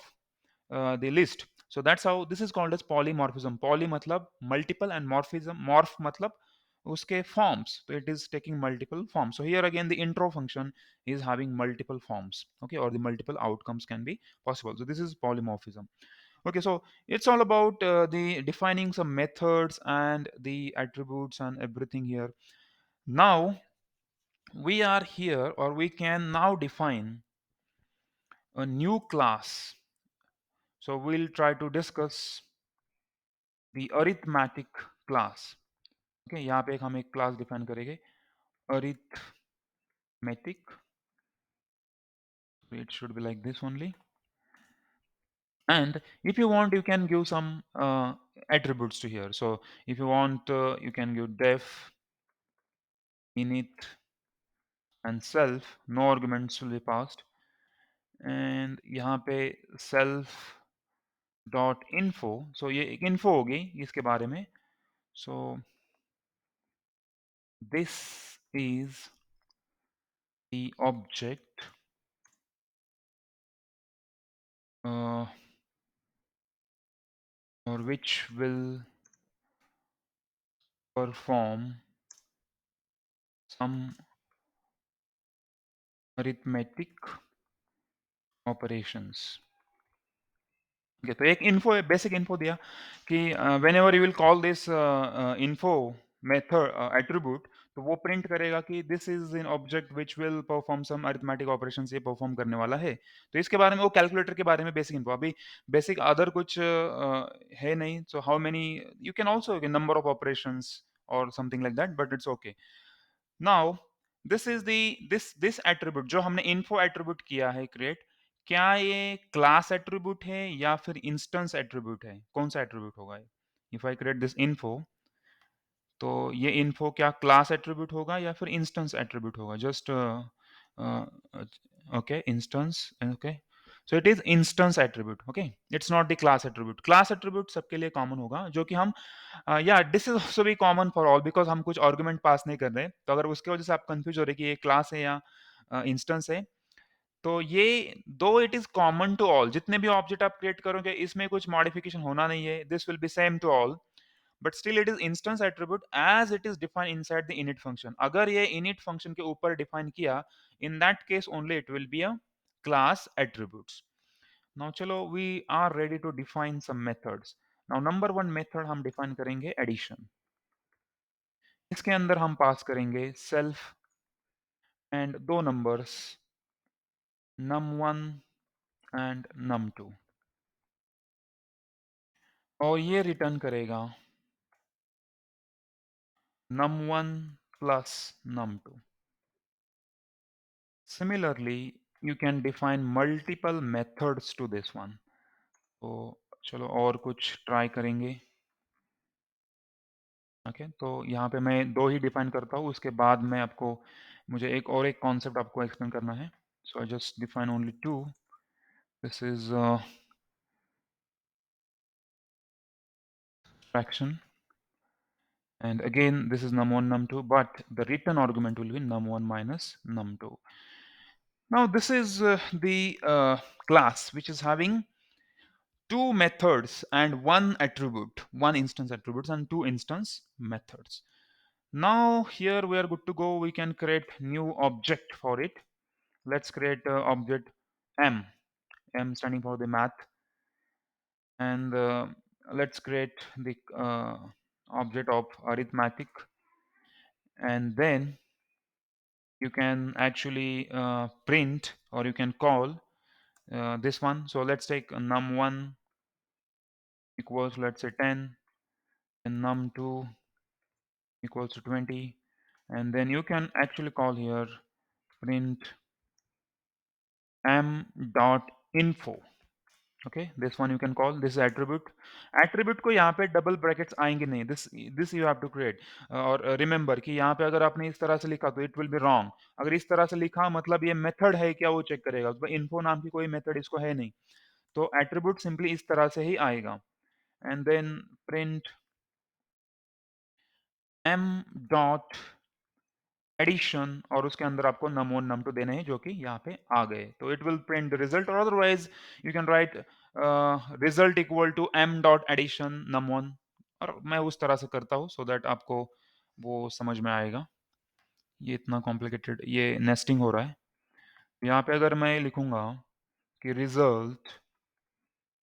the list. So that's how this is called as polymorphism. Poly matlab multiple and morphism, morph matlab uske forms. So it is taking multiple forms. So here again the intro function is having multiple forms. Okay, or the multiple outcomes can be possible. So this is polymorphism. Okay, so it's all about the defining some methods and the attributes and everything here. Now we are here, or we can now define a new class. So we'll try to discuss the arithmetic class. Okay, यहाँ पे हम एक class define करेंगे, arithmetic. So it should be like this only. And if you want, you can give some attributes to here. So if you want, you can give def, init, and self. No arguments will be passed. And यहाँ पे self dot info. So ये एक info होगी इसके बारे में. So this is the object or which will perform some arithmetic operations. Okay, तो एक इन्फो, बेसिक इन्फो दिया कि whenever you will call this info method attribute, तो वो प्रिंट करेगा कि this is in object which will perform some arithmetic operation, ये perform करने वाला है. तो इसके बारे में, वो कैलकुलेटर के बारे में बेसिक इन्फो. अभी बेसिक अदर कुछ है नहीं. So how many, you can also number of operations और something like that, but it's okay. Now this is this attribute जो हमने इन्फो एट्रीब्यूट किया है क्रिएट, क्या ये क्लास एट्रीब्यूट है या फिर इंस्टेंस एट्रीब्यूट है? कौन सा एट्रीब्यूट होगा ये? If I create this info, तो ये इन्फो क्या क्लास एट्रीब्यूट होगा या फिर इंस्टेंस एट्रीब्यूट होगा? Just okay, instance. Okay, so it is instance attribute. Okay, it's not the class attribute. Class attribute सबके लिए कॉमन होगा, जो कि हम या दिस इज ऑल्सो भी कॉमन फॉर ऑल, बिकॉज हम कुछ आर्गुमेंट पास नहीं कर रहे. तो अगर उसके वजह से आप कंफ्यूज हो रहे कि ये क्लास है या इंस्टेंस है। तो ये दो it is common to all, जितने भी ऑब्जेक्ट आप क्रिएट करोगे इसमें कुछ मॉडिफिकेशन होना नहीं है, this will be same to all, but still it is instance attribute as it is defined inside the init function. अगर ये इनिट फंक्शन के ऊपर डिफाइन किया, in that case only it will be a class attributes. Now चलो we are ready to define some methods. Now number one method हम define करेंगे addition. इसके अंदर हम पास करेंगे सेल्फ एंड दो नंबर्स num1 एंड num2, और ये रिटर्न करेगा num1 plus num2। Similarly, you can define multiple methods to this one। तो चलो और कुछ ट्राई करेंगे। ओके, तो यहाँ पे मैं दो ही डिफाइन करता हूँ, उसके बाद मैं आपको मुझे एक कॉन्सेप्ट आपको एक्सप्लेन करना है। So I just define only two. This is fraction, and again this is num1 num2, but the return argument will be num1 minus num2। Now this is the class which is having two methods and one attribute, one instance attributes and two instance methods. Now here we are good to go. We can create new object for it. Let's create object m, m standing for the math, and let's create the object of arithmetic, and then you can actually print, or you can call this one. So let's take num1 equals, let's say 10, and num2 equals to 20, and then you can actually call here print m dot info। Okay, this one you can call, this attribute. Attribute को यहाँ पे double brackets आएंगे नहीं, this this you have to create. और remember कि यहाँ पे अगर आपने इस तरह से लिखा तो इट विल बी रॉन्ग। अगर इस तरह से लिखा मतलब ये मेथड है क्या, वो चेक करेगा। उसमें इन्फो नाम की कोई मेथड इसको है नहीं, तो एट्रीब्यूट सिंपली इस तरह से ही आएगा। And then print m dot addition, और उसके अंदर आपको num1 num2 देने हैं जो कि यहाँ पे आ गए, तो it will print the result. और otherwise you can write result equal to m dot addition num1, और मैं उस तरह से करता हूँ सो दैट आपको वो समझ में आएगा। ये इतना कॉम्प्लिकेटेड ये नेस्टिंग हो रहा है। यहाँ पे अगर मैं लिखूंगा कि result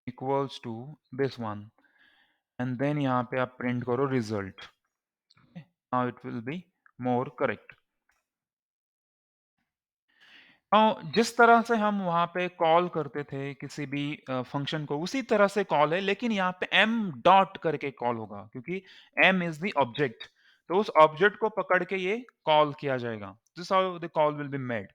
equals to this one, and then यहाँ पे आप प्रिंट करो result, now it will be more correct. जिस तरह से हम वहाँ पे कॉल करते थे किसी भी फंक्शन को, उसी तरह से कॉल है, लेकिन यहाँ पे m डॉट करके कॉल होगा क्योंकि m इज द ऑब्जेक्ट। तो उस ऑब्जेक्ट को पकड़ के ये कॉल किया जाएगा, this how the call will be made.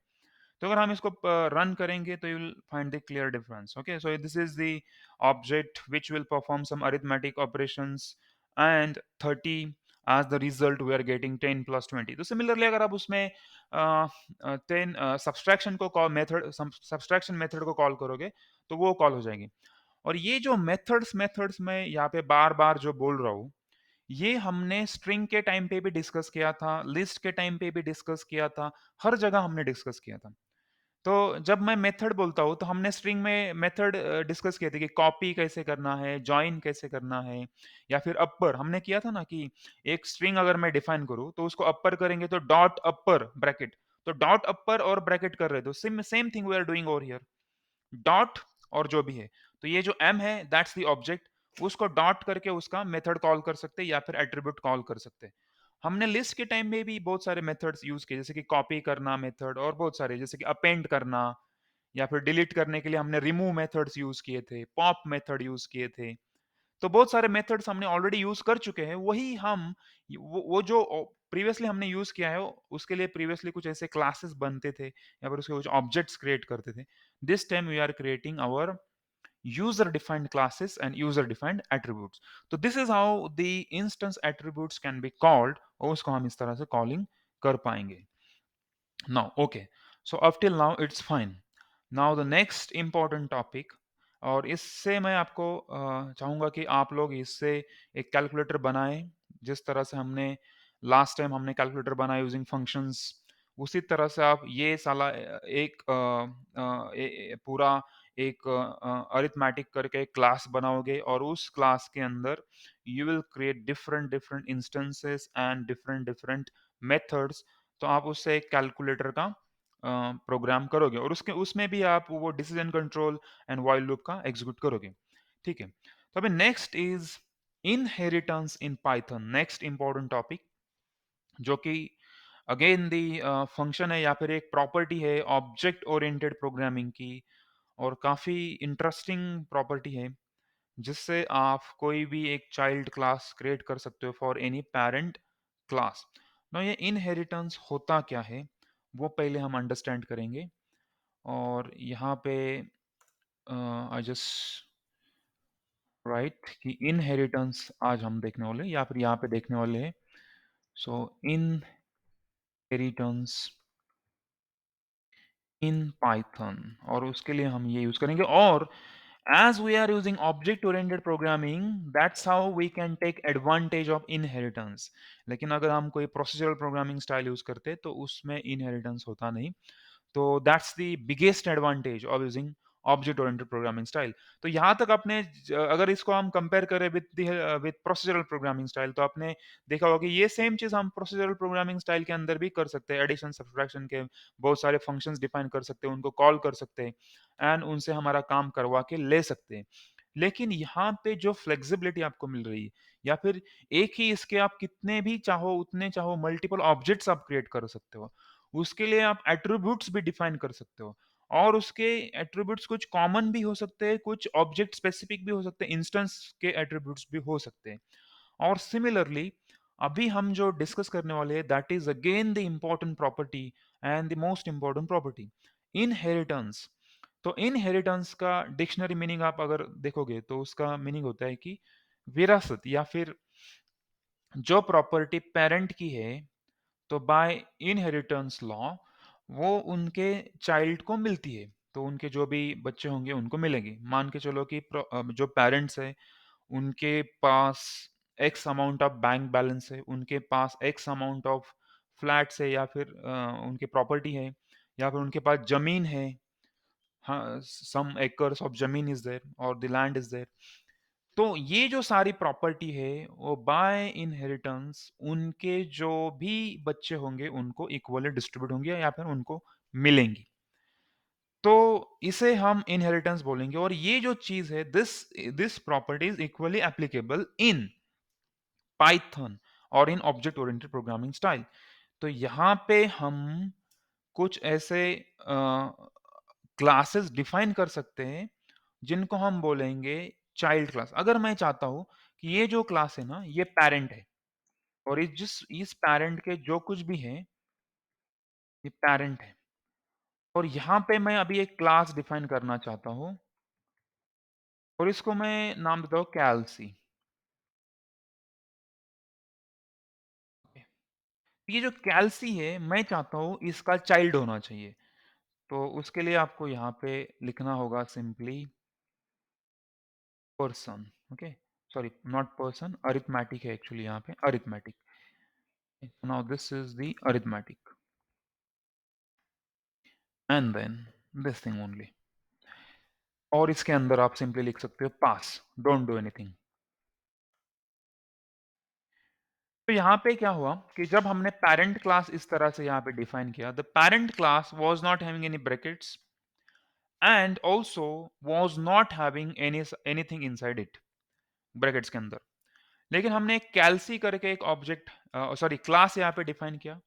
तो अगर हम इसको रन करेंगे तो you will find the clear difference. Okay, so this is the object which will perform some arithmetic operations and 30 as the result we are getting 10 plus 20। तो similarly अगर आप उसमें 10 सब्सट्रैक्शन को कॉल मेथड सब्सट्रैक्शन मेथड को call करोगे तो वो call हो जाएगी। और ये जो मेथड्स मैं यहाँ पे बार बार जो बोल रहा हूँ, ये हमने स्ट्रिंग के टाइम पे भी डिस्कस किया था, लिस्ट के टाइम पे भी डिस्कस किया था, हर जगह हमने डिस्कस किया था। तो जब मैं मेथड बोलता हूँ तो हमने स्ट्रिंग में मेथड डिस्कस किए थे कि कॉपी कैसे करना है, जॉइन कैसे करना है, या फिर अपर हमने किया था ना कि एक स्ट्रिंग अगर मैं डिफाइन करूँ तो उसको अपर करेंगे तो डॉट अपर ब्रैकेट, तो डॉट अपर और ब्रैकेट कर रहे थे, same same thing we are doing over here, dot और जो भी है। तो ये जो m है दैट्स द ऑब्जेक्ट, उसको डॉट करके उसका मेथड कॉल कर सकते हैं या फिर एट्रीब्यूट कॉल कर सकते हैं। हमने लिस्ट के टाइम में भी बहुत सारे मेथड्स यूज किए, जैसे कि कॉपी करना मेथड, और बहुत सारे जैसे कि अपेंड करना, या फिर डिलीट करने के लिए हमने रिमूव मेथड्स यूज किए थे, पॉप मेथड यूज किए थे। तो बहुत सारे मेथड्स हमने ऑलरेडी यूज कर चुके हैं, वही हम वो जो प्रीवियसली हमने यूज किया है उसके लिए प्रीवियसली कुछ ऐसे क्लासेस बनते थे या फिर उसके कुछ ऑब्जेक्ट्स क्रिएट करते थे। This time we are creating our user defined classes and user defined attributes। तो this is how the instance attributes can be called, और उसको हम इस तरह से कॉलिंग कर पाएंगे। now okay, so up till now it's fine। now the next important topic, और इससे मैं आपको चाहूंगा कि आप लोग इससे एक कैलकुलेटर बनाएं, जिस तरह से हमने लास्ट टाइम हमने कैलकुलेटर बनाया यूजिंग फंक्शंस, उसी तरह से आप ये साला एक पूरा एक अरिथमेटिक करके एक क्लास बनाओगे और उस क्लास के अंदर you will create different different instances and different different methods. तो आप उससे एक कैलकुलेटर का प्रोग्राम करोगे और उसके उसमें भी आप वो decision control and while loop का एग्जीक्यूट करोगे। ठीक है, तो अभी next is inheritance in Python, next important topic, जो कि अगेन दी फंक्शन है या फिर एक प्रॉपर्टी है ऑब्जेक्ट ओरिएंटेड प्रोग्रामिंग की, और काफ़ी इंटरेस्टिंग प्रॉपर्टी है जिससे आप कोई भी एक चाइल्ड क्लास क्रिएट कर सकते हो फॉर एनी पेरेंट क्लास। ना ये इनहेरिटेंस होता क्या है वो पहले हम अंडरस्टैंड करेंगे। और यहाँ पे आई जस्ट राइट कि इनहेरिटेंस आज हम देखने वाले हैं या फिर यहाँ पे देखने वाले हैं। सो इनहेरिटेंस इन पाइथन, और उसके लिए हम ये यूज करेंगे। और as we are using object oriented programming, that's how we can take advantage of inheritance। लेकिन अगर हम कोई प्रोसीजरल प्रोग्रामिंग स्टाइल यूज करते तो उसमें इनहेरिटेंस होता नहीं। तो that's the biggest advantage of using object oriented programming style. तो यहाँ तक आपने अगर इसको हम कंपेयर करें विद प्रोसीजरल प्रोग्रामिंग स्टाइल, तो आपने देखा होगा कि ये सेम चीज हम प्रोसीजरल प्रोग्रामिंग स्टाइल के अंदर भी कर सकते हैं। एडिशन सब्ट्रैक्शन के बहुत सारे फंक्शंस डिफाइन कर सकते हैं, उनको कॉल कर सकते हैं एंड उनसे हमारा काम करवा के ले सकते हैं। लेकिन यहाँ पे जो फ्लेक्सिबिलिटी आपको मिल रही है, या फिर एक ही इसके आप कितने भी चाहो उतने चाहो मल्टीपल ऑब्जेक्ट्स आप क्रिएट कर सकते हो। उसके लिए आप एट्रीब्यूट्स भी डिफाइन कर सकते हो, और उसके एट्रीब्यूट्स कुछ कॉमन भी हो सकते हैं, कुछ ऑब्जेक्ट स्पेसिफिक भी हो सकते हैं, इंस्टेंस के एट्रीब्यूट्स भी हो सकते हैं। और सिमिलरली अभी हम जो डिस्कस करने वाले हैं that is again the important property and the most important property, inheritance. तो इनहेरिटेंस का डिक्शनरी मीनिंग आप अगर देखोगे तो उसका मीनिंग होता है कि विरासत, या फिर जो प्रॉपर्टी पेरेंट की है तो बाय इनहेरिटेंस लॉ वो उनके चाइल्ड को मिलती है। तो उनके जो भी बच्चे होंगे उनको मिलेगी। मान के चलो कि जो पेरेंट्स है उनके पास x amount of bank balance है, उनके पास एक्स अमाउंट ऑफ फ्लैट्स है, या फिर उनकी प्रॉपर्टी है, या फिर उनके पास जमीन है। हाँ, सम एकर्स ऑफ जमीन इज देयर और द लैंड इज देयर। तो ये जो सारी प्रॉपर्टी है वो बाय इनहेरिटेंस उनके जो भी बच्चे होंगे उनको इक्वली डिस्ट्रीब्यूट होंगे या फिर उनको मिलेंगी। तो इसे हम इनहेरिटेंस बोलेंगे। और ये जो चीज है this this property is equally applicable in Python और in object oriented programming style. तो यहाँ पे हम कुछ ऐसे क्लासेस डिफाइन कर सकते हैं जिनको हम बोलेंगे चाइल्ड क्लास। अगर मैं चाहता हूं कि ये जो क्लास है ना ये पेरेंट है, और इस पेरेंट के जो कुछ भी है ये पेरेंट है, और यहाँ पे मैं अभी एक क्लास डिफाइन करना चाहता हूँ और इसको मैं नाम देता हूँ कैलसी। ये जो कैलसी है मैं चाहता हूँ इसका चाइल्ड होना चाहिए। तो उसके लिए आपको यहाँ पे लिखना होगा simply person. Okay, sorry not person, arithmetic है एक्चुअली यहाँ पे arithmetic. Now this is the arithmetic and then this thing only. और इसके अंदर आप सिंपली लिख सकते हो पास, डोंट डू एनीथिंग। तो यहाँ पे क्या हुआ कि जब हमने पेरेंट क्लास इस तरह से यहाँ पे डिफाइन किया, the parent class was not having any brackets and also was not having anything inside it, brackets के अंदर। लेकिन हमने कैलसी करके एक ऑब्जेक्ट सॉरी क्लास यहाँ पे डिफाइन किया,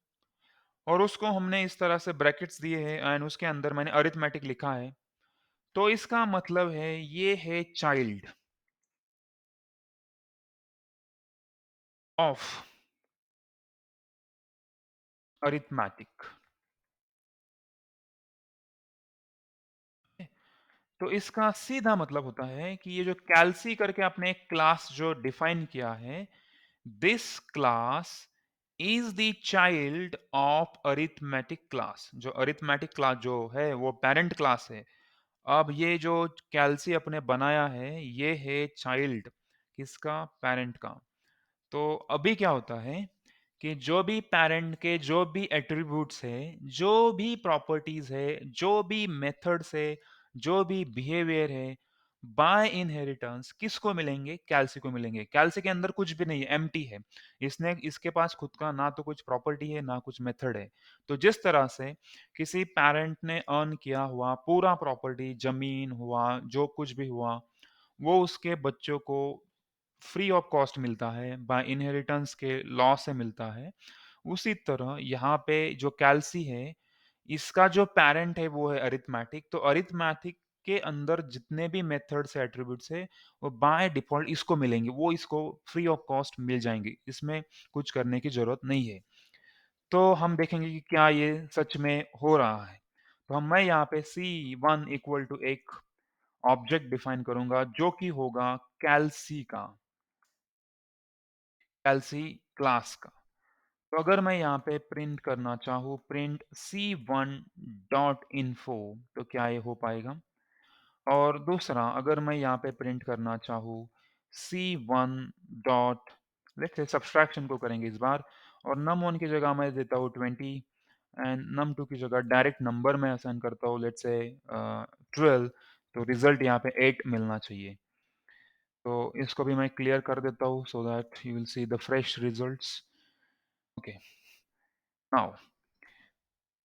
और उसको हमने इस तरह से ब्रैकेट्स दिए हैं एंड उसके अंदर मैंने अरिथमेटिक लिखा है। तो इसका मतलब है ये है चाइल्ड ऑफ अरिथमेटिक। तो इसका सीधा मतलब होता है कि ये जो कैलसी करके आपने एक क्लास जो डिफाइन किया है, this class is the child of arithmetic class. जो अरिथमेटिक क्लास जो है वो पेरेंट क्लास है। अब ये जो कैलसी अपने बनाया है ये है चाइल्ड किसका, पेरेंट का। तो अभी क्या होता है कि जो भी पैरेंट के जो भी एट्रीब्यूट्स है, जो भी प्रॉपर्टीज़ है, जो भी मेथड्स है, जो भी बिहेवियर है, बाय इनहेरिटेंस किसको मिलेंगे? कैल्सी को मिलेंगे। कैल्सी के अंदर कुछ भी नहीं है, एम्प्टी है। इसके पास खुद का ना तो कुछ प्रॉपर्टी है, ना कुछ मेथड है। तो जिस तरह से किसी पैरेंट ने अर्न किया हुआ पूरा प्रॉपर्टी, ज़मीन हुआ, जो कुछ भी हुआ, वो उसके बच्चों को फ्री ऑफ कॉस्ट मिलता है, बाय इनहेरिटेंस के लॉ से मिलता है। उसी तरह यहाँ पे जो कैल्सी है, इसका जो पैरेंट है वो है अरिथमेटिक। तो अरिथमेटिक के अंदर जितने भी मेथड्स है, एट्रीब्यूट्स है, वो बाय डिफ़ॉल्ट इसको मिलेंगे। वो इसको फ्री ऑफ कॉस्ट मिल जाएँगे। इसमें कुछ करने की ज़रूरत नहीं है। तो हम देखेंगे कि क्या ये सच में हो रहा है। तो मैं यहाँ पे C1 इक्वल टू एक ऑब्जेक्ट डिफाइन करूँगा जो कि होगा कैल्सी का, कैल्सी क्लास का। तो अगर मैं यहाँ पे प्रिंट करना चाहूँ प्रिंट C1 डॉट इन्फो तो क्या ये हो पाएगा? और दूसरा अगर मैं यहाँ पे प्रिंट करना चाहूँ C1 dot let's say subtraction को करेंगे इस बार और num1 की जगह मैं देता हूँ 20 एंड num2 की जगह डायरेक्ट नंबर मैं असाइन करता हूँ लेट्स से 12 तो रिजल्ट यहाँ पे 8 मिलना चाहिए। तो इसको भी मैं क्लियर कर देता हूँ so that you will see the fresh results. Okay, now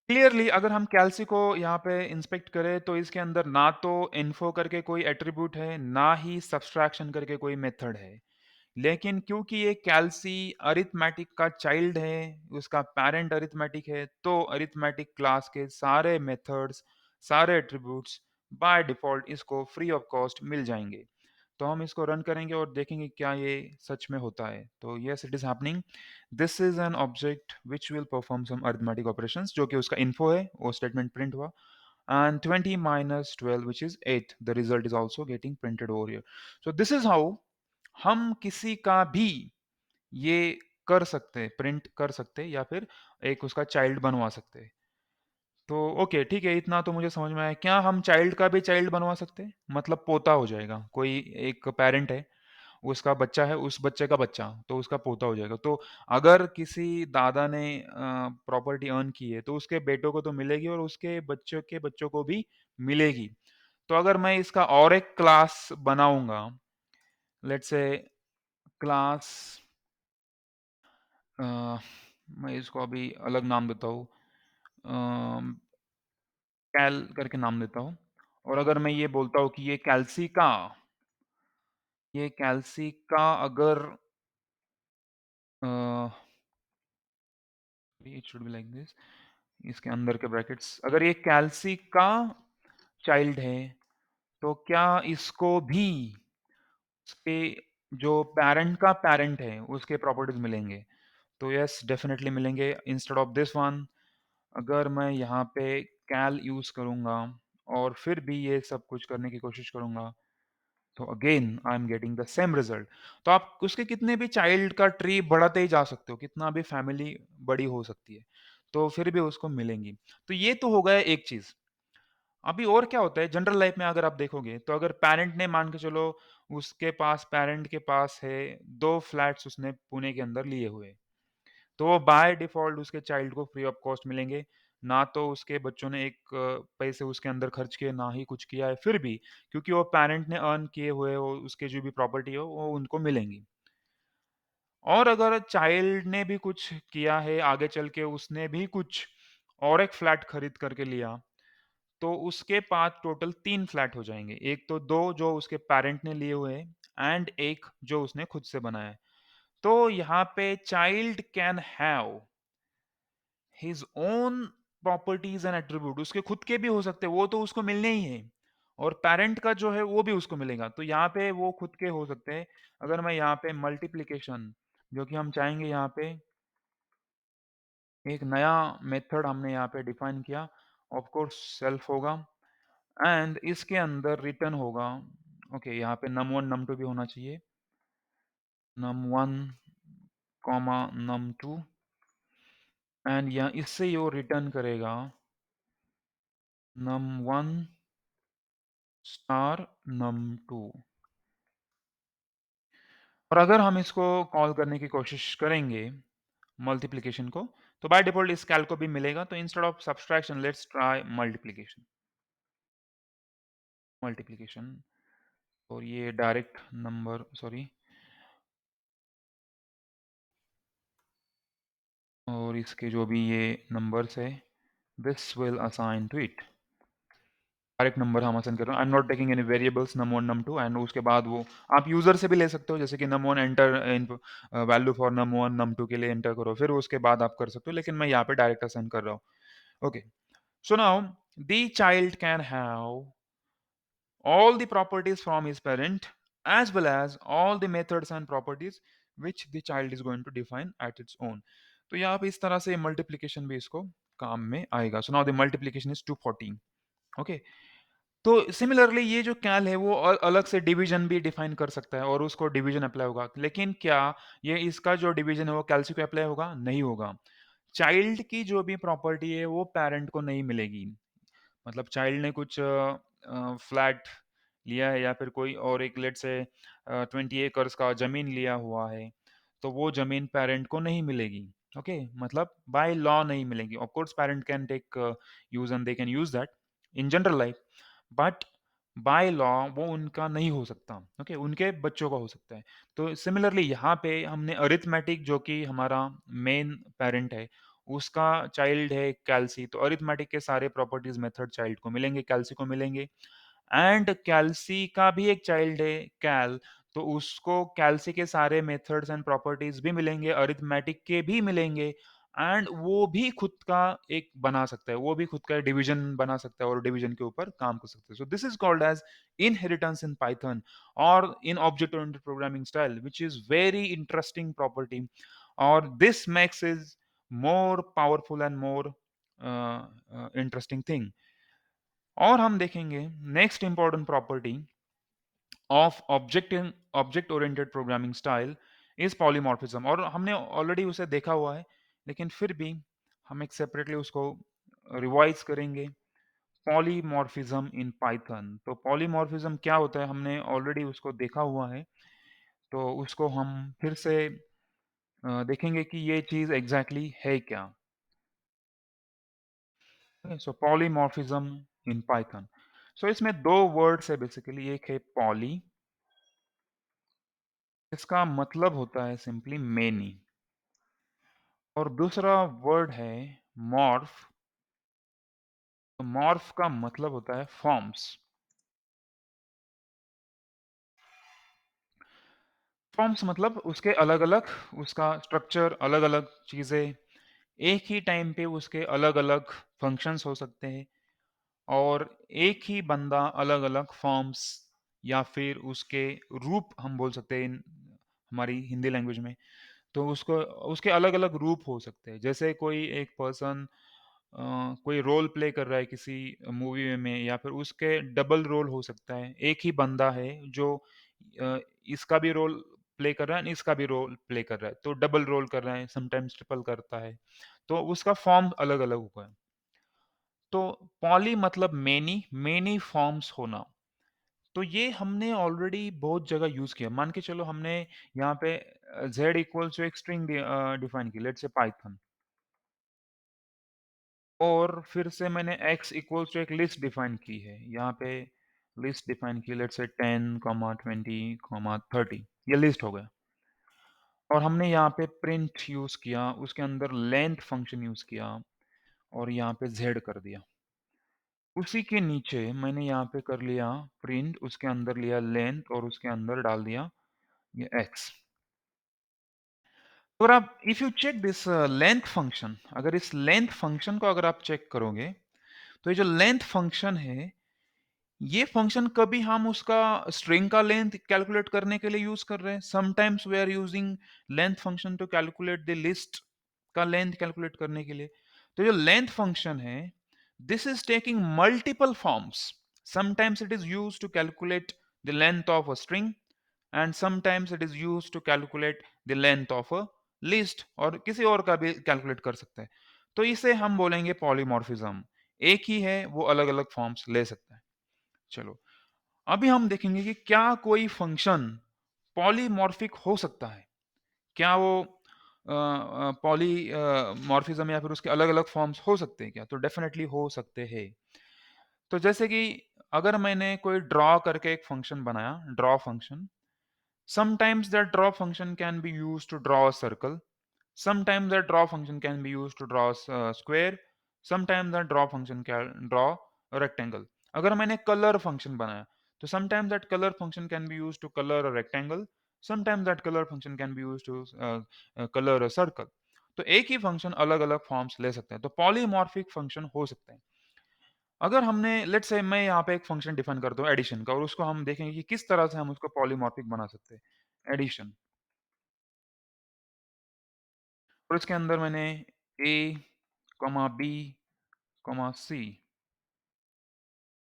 clearly अगर हम कैल्सी को यहाँ पे इंस्पेक्ट करें तो इसके अंदर ना तो इन्फो करके कोई एट्रीब्यूट है, ना ही सब्सट्रैक्शन करके कोई मेथड है। लेकिन क्योंकि ये कैल्सी अरिथमेटिक का चाइल्ड है, उसका पेरेंट अरिथमेटिक है, तो अरिथमेटिक क्लास के सारे मेथड्स, सारे एट्रीब्यूट्स बाय डिफ़ॉल्ट इसको फ्री ऑफ कॉस्ट मिल जाएँगे। तो हम इसको रन करेंगे और देखेंगे क्या ये सच में होता है। तो yes it is happening. This is an object which will perform some arithmetic operations जो कि उसका इन्फो है, वो स्टेटमेंट प्रिंट हुआ and 20 minus 12 which is 8 the result is also getting printed over here. So this is how हम किसी का भी ये कर सकते हैं, प्रिंट कर सकते हैं या फिर एक उसका चाइल्ड बनवा सकते हैं। तो ओके ठीक है, इतना तो मुझे समझ में आया। क्या हम चाइल्ड का भी चाइल्ड बनवा सकते हैं? मतलब पोता हो जाएगा। कोई एक पेरेंट है, उसका बच्चा है, उस बच्चे का बच्चा, तो उसका पोता हो जाएगा। तो अगर किसी दादा ने प्रॉपर्टी अर्न की है, तो उसके बेटों को तो मिलेगी और उसके बच्चों के बच्चों को भी मिलेगी। तो अगर मैं इसका और एक क्लास बनाऊँगा, लेट्स से क्लास अ, मैं इसको अभी अलग नाम देता हूँ कैल करके नाम देता हूँ और अगर मैं ये बोलता हूँ कि ये कैल्सी का अगर it should be like this इसके अंदर के ब्रैकेट्स अगर ये कैल्सी का चाइल्ड है तो क्या इसको भी उसके जो पेरेंट का पेरेंट है उसके प्रॉपर्टीज मिलेंगे? तो यस डेफिनेटली मिलेंगे। इंस्टेड ऑफ दिस वन अगर मैं यहाँ पे कैल यूज़ करूँगा और फिर भी ये सब कुछ करने की कोशिश करूँगा, तो again I am getting the same result. तो आप उसके कितने भी चाइल्ड का ट्री बढ़ाते ही जा सकते हो, कितना भी फैमिली बड़ी हो सकती है, तो फिर भी उसको मिलेंगी। तो ये तो हो गया एक चीज़। अभी और क्या होता है जनरल लाइफ में अगर आप देखोगे, तो अगर पेरेंट ने मान के चलो उसके पास पेरेंट के पास है 2 फ्लैट्स उसने पुणे के अंदर लिए हुए हैं। तो वो बाय डिफ़ॉल्ट उसके चाइल्ड को फ्री ऑफ कॉस्ट मिलेंगे। ना तो उसके बच्चों ने एक पैसे उसके अंदर खर्च किए, ना ही कुछ किया है, फिर भी क्योंकि वो पेरेंट ने अर्न किए हुए हो, उसके जो भी प्रॉपर्टी हो, वो उनको मिलेंगी। और अगर चाइल्ड ने भी कुछ किया है, आगे चल के उसने भी कुछ और एक फ्लैट खरीद करके लिया, तो उसके पास टोटल 3 फ्लैट हो जाएँगे। एक तो 2 जो उसके पेरेंट ने लिए हुए हैं एंड 1 जो उसने खुद से बनाया है। तो यहाँ पे child can have his own properties and attribute उसके खुद के भी हो सकते हैं वो तो उसको मिलने ही है और पेरेंट का जो है वो भी उसको मिलेगा तो यहाँ पे वो खुद के हो सकते हैं। अगर मैं यहाँ पे मल्टीप्लिकेशन जो कि हम चाहेंगे यहाँ पे एक नया मेथड हमने यहाँ पे डिफाइन किया ऑफ कोर्स सेल्फ होगा एंड इसके अंदर रिटर्न होगा ओके यहाँ पे num1 num2 भी होना चाहिए num1 कॉमा num2 एंड यहाँ इससे ये रिटर्न करेगा num1 स्टार num2 और अगर हम इसको कॉल करने की कोशिश करेंगे मल्टीप्लिकेशन को। तो बाय डिफ़ॉल्ट इस कैल को भी मिलेगा, तो instead of subtraction let's try multiplication. Multiplication और ये डायरेक्ट नंबर सॉरी और इसके जो भी ये नंबर्स है, this will assign to it. Direct number हम असाइन कर रहे हैं। I am not taking any variables num1 num2 and उसके बाद वो आप यूज़र से भी ले सकते हो, जैसे कि num1 enter in value for num1 num2 के लिए एंटर करो, फिर उसके बाद आप कर सकते हो, लेकिन मैं यहाँ पे डायरेक्ट असाइन कर रहा हूँ। Okay, so now the child can have all the properties from his parent as well as all the methods and properties which the child is going to define at its own। तो यहाँ पे इस तरह से multiplication भी इसको काम में आएगा। So now the multiplication is 214। Okay, तो सिमिलरली ये जो कैल है वो अलग से डिवीजन भी डिफाइन कर सकता है और उसको डिवीजन अप्लाई होगा, लेकिन क्या ये इसका जो डिवीजन है वो कैलसी को अप्लाई होगा? नहीं होगा। चाइल्ड की जो भी प्रॉपर्टी है वो पेरेंट को नहीं मिलेगी। मतलब चाइल्ड ने कुछ फ्लैट लिया है या फिर कोई और एक लेट से 20 एकर्स का जमीन लिया हुआ है, तो वो जमीन पेरेंट को नहीं मिलेगी। ओके, मतलब बाय लॉ नहीं मिलेगी। Of course parent can take use and they can use that in general life, but by law वो उनका नहीं हो सकता। ओके, उनके बच्चों का हो सकता है। तो सिमिलरली यहाँ पे हमने अरिथमेटिक जो कि हमारा मेन पेरेंट है, उसका चाइल्ड है कैल्सी, तो अरिथमेटिक के सारे प्रॉपर्टीज मेथड चाइल्ड को मिलेंगे, कैल्सी को मिलेंगे। एंड कैल्सी का भी एक चाइल्ड है कैल, तो उसको कैल्सी के सारे मेथड्स एंड प्रॉपर्टीज भी मिलेंगे, अरिथमेटिक के भी मिलेंगे। एंड वो भी खुद का एक बना सकता है, वो भी खुद का डिवीजन बना सकता है और डिवीजन के ऊपर काम कर सकता है। So this is called as inheritance in Python और in object oriented programming style, which is very interesting property, और this makes is more powerful and more interesting thing। और हम देखेंगे next important property of object oriented programming style is polymorphism, और हमने already उसे देखा हुआ है, लेकिन फिर भी हम एक सेपरेटली उसको रिवाइज करेंगे। पॉलीमॉर्फिज्म इन पाइथन, तो पॉलीमॉर्फिज्म क्या होता है हमने ऑलरेडी उसको देखा हुआ है, तो उसको हम फिर से देखेंगे कि ये चीज एग्जैक्टली है क्या। सो पॉलीमॉर्फिज्म इन पाइथन, सो इसमें दो वर्ड्स है बेसिकली, एक है पॉली, इसका मतलब होता है सिंपली मेनी, और दूसरा वर्ड है मॉर्फ, तो मॉर्फ का मतलब होता है फॉर्म्स। फॉर्म्स मतलब उसके अलग अलग, उसका स्ट्रक्चर अलग अलग चीजें, एक ही टाइम पे उसके अलग अलग फंक्शंस हो सकते हैं, और एक ही बंदा अलग अलग फॉर्म्स या फिर उसके रूप हम बोल सकते हैं हमारी हिंदी लैंग्वेज में, तो उसको उसके अलग अलग रूप हो सकते हैं। जैसे कोई एक पर्सन कोई रोल प्ले कर रहा है किसी मूवी में, या फिर उसके डबल रोल हो सकता है। एक ही बंदा है जो अ, इसका भी रोल प्ले कर रहा है, इसका भी रोल प्ले कर रहा है, तो डबल रोल कर रहा है, समटाइम्स ट्रिपल करता है, तो उसका फॉर्म अलग अलग होगा। तो पॉली मतलब मेनी, मेनी फॉर्म्स होना, तो ये हमने ऑलरेडी बहुत जगह यूज किया। मान के चलो हमने यहाँ पे z इक्वल्स टू एक स्ट्रिंग डिफाइन की, लेट्स से पाइथन, और फिर से मैंने x इक्वल्स टू एक लिस्ट डिफाइन की है, यहाँ पे लिस्ट डिफाइन की, लेट्स से 10 20 30, ये लिस्ट हो गया। और हमने यहाँ पे प्रिंट यूज किया, उसके अंदर लेंथ फंक्शन यूज किया, और यहाँ पे z कर दिया। उसी के नीचे मैंने यहाँ पे कर लिया प्रिंट, उसके अंदर लिया लेंथ और उसके अंदर डाल दिया ये x। और आप if you check this length function, अगर इस लेंथ फंक्शन को अगर आप चेक करोगे, तो ये जो लेंथ फंक्शन है, ये फंक्शन कभी हम उसका स्ट्रिंग का लेंथ कैलकुलेट करने के लिए यूज कर रहे हैं, sometimes we are using length function to calculate the list का लेंथ कैलकुलेट करने के लिए। तो जो लेंथ फंक्शन है, this is taking multiple forms, sometimes it is used to calculate the length of a string, and sometimes it is used to calculate the length of a list, और किसी और का भी कैलकुलेट कर सकता है। तो इसे हम बोलेंगे पॉलीमॉर्फिज्म, एक ही है वो अलग अलग फॉर्म्स ले सकता है। चलो, अभी हम देखेंगे कि क्या कोई फंक्शन पॉलीमॉर्फिक हो सकता है, क्या वो पॉली मॉर्फिज्म या फिर उसके अलग-अलग फॉर्म्स हो सकते हैं क्या? तो डेफ़िनेटली हो सकते हैं। तो जैसे कि अगर मैंने कोई ड्रॉ करके एक फ़ंक्शन बनाया, draw function, sometimes that draw function can be used to draw a circle. Sometimes that draw function can be used to draw a square. Sometimes that draw function can draw a rectangle. अगर मैंने color function बनाया तो sometimes that color function can be used to color a rectangle. Sometimes that color function can be used to color a circle. तो एक ही function अलग अलग forms ले सकते हैं, तो पॉलीमॉर्फिक फंक्शन हो सकते हैं। अगर हमने लेट्स से मैं यहाँ पे एक फंक्शन डिफाइन करता हूँ एडिशन का, और उसको हम देखेंगे कि किस तरह से हम उसको पॉलीमॉर्फिक बना सकते हैं। एडिशन, और इसके अंदर मैंने a comma b comma c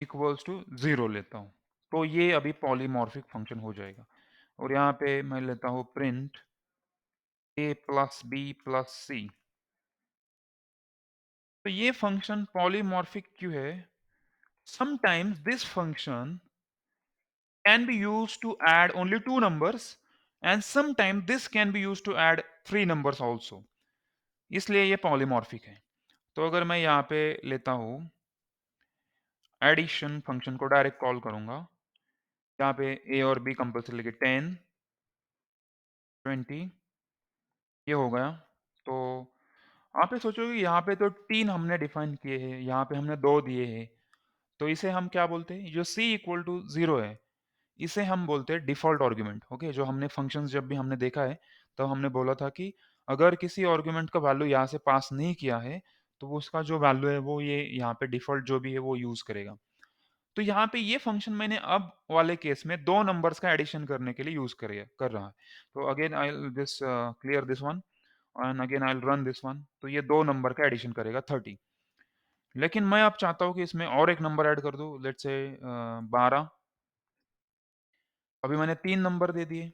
equals to 0 लेता हूँ, तो ये अभी पॉलीमॉर्फिक फंक्शन हो जाएगा। और यहाँ पे मैं लेता हूँ प्रिंट ए प्लस बी प्लस सी, तो ये फंक्शन पॉलीमॉर्फिक क्यों है? Sometimes this function can be used to add only two numbers, and sometimes this can be used to add three numbers also, इसलिए ये पॉलीमॉर्फिक है। तो अगर मैं यहाँ पे लेता हूँ एडिशन फंक्शन को डायरेक्ट कॉल करूंगा, यहाँ पे ए और बी कंपल्सरी लेके 10 20 ये हो गया। तो आप ये सोचो कि यहाँ पे तो तीन हमने डिफाइन किए हैं, यहाँ पे हमने दो दिए हैं, तो इसे हम क्या बोलते हैं? जो c इक्वल टू 0 है, इसे हम बोलते हैं डिफ़ॉल्ट आर्गुमेंट। ओके, जो हमने फंक्शंस जब भी हमने देखा है, तो हमने बोला था कि अगर किसी आर्गुमेंट का वैल्यू यहाँ से पास नहीं किया है, तो वो उसका जो वैल्यू है वो ये यहाँ पे डिफ़ॉल्ट जो भी है वो यूज़ करेगा। तो यहाँ पे ये फंक्शन मैंने अब वाले केस में 2 नंबर्स का एडिशन करने के लिए यूज़ कर रहा है। तो again I will this clear this one and again I will run this one, तो ये 2 नंबर का एडिशन करेगा 30। लेकिन मैं अब चाहता हूँ कि इसमें और एक नंबर ऐड कर दूँ, लेट्स से 12। अभी मैंने 3 नंबर दे दिए,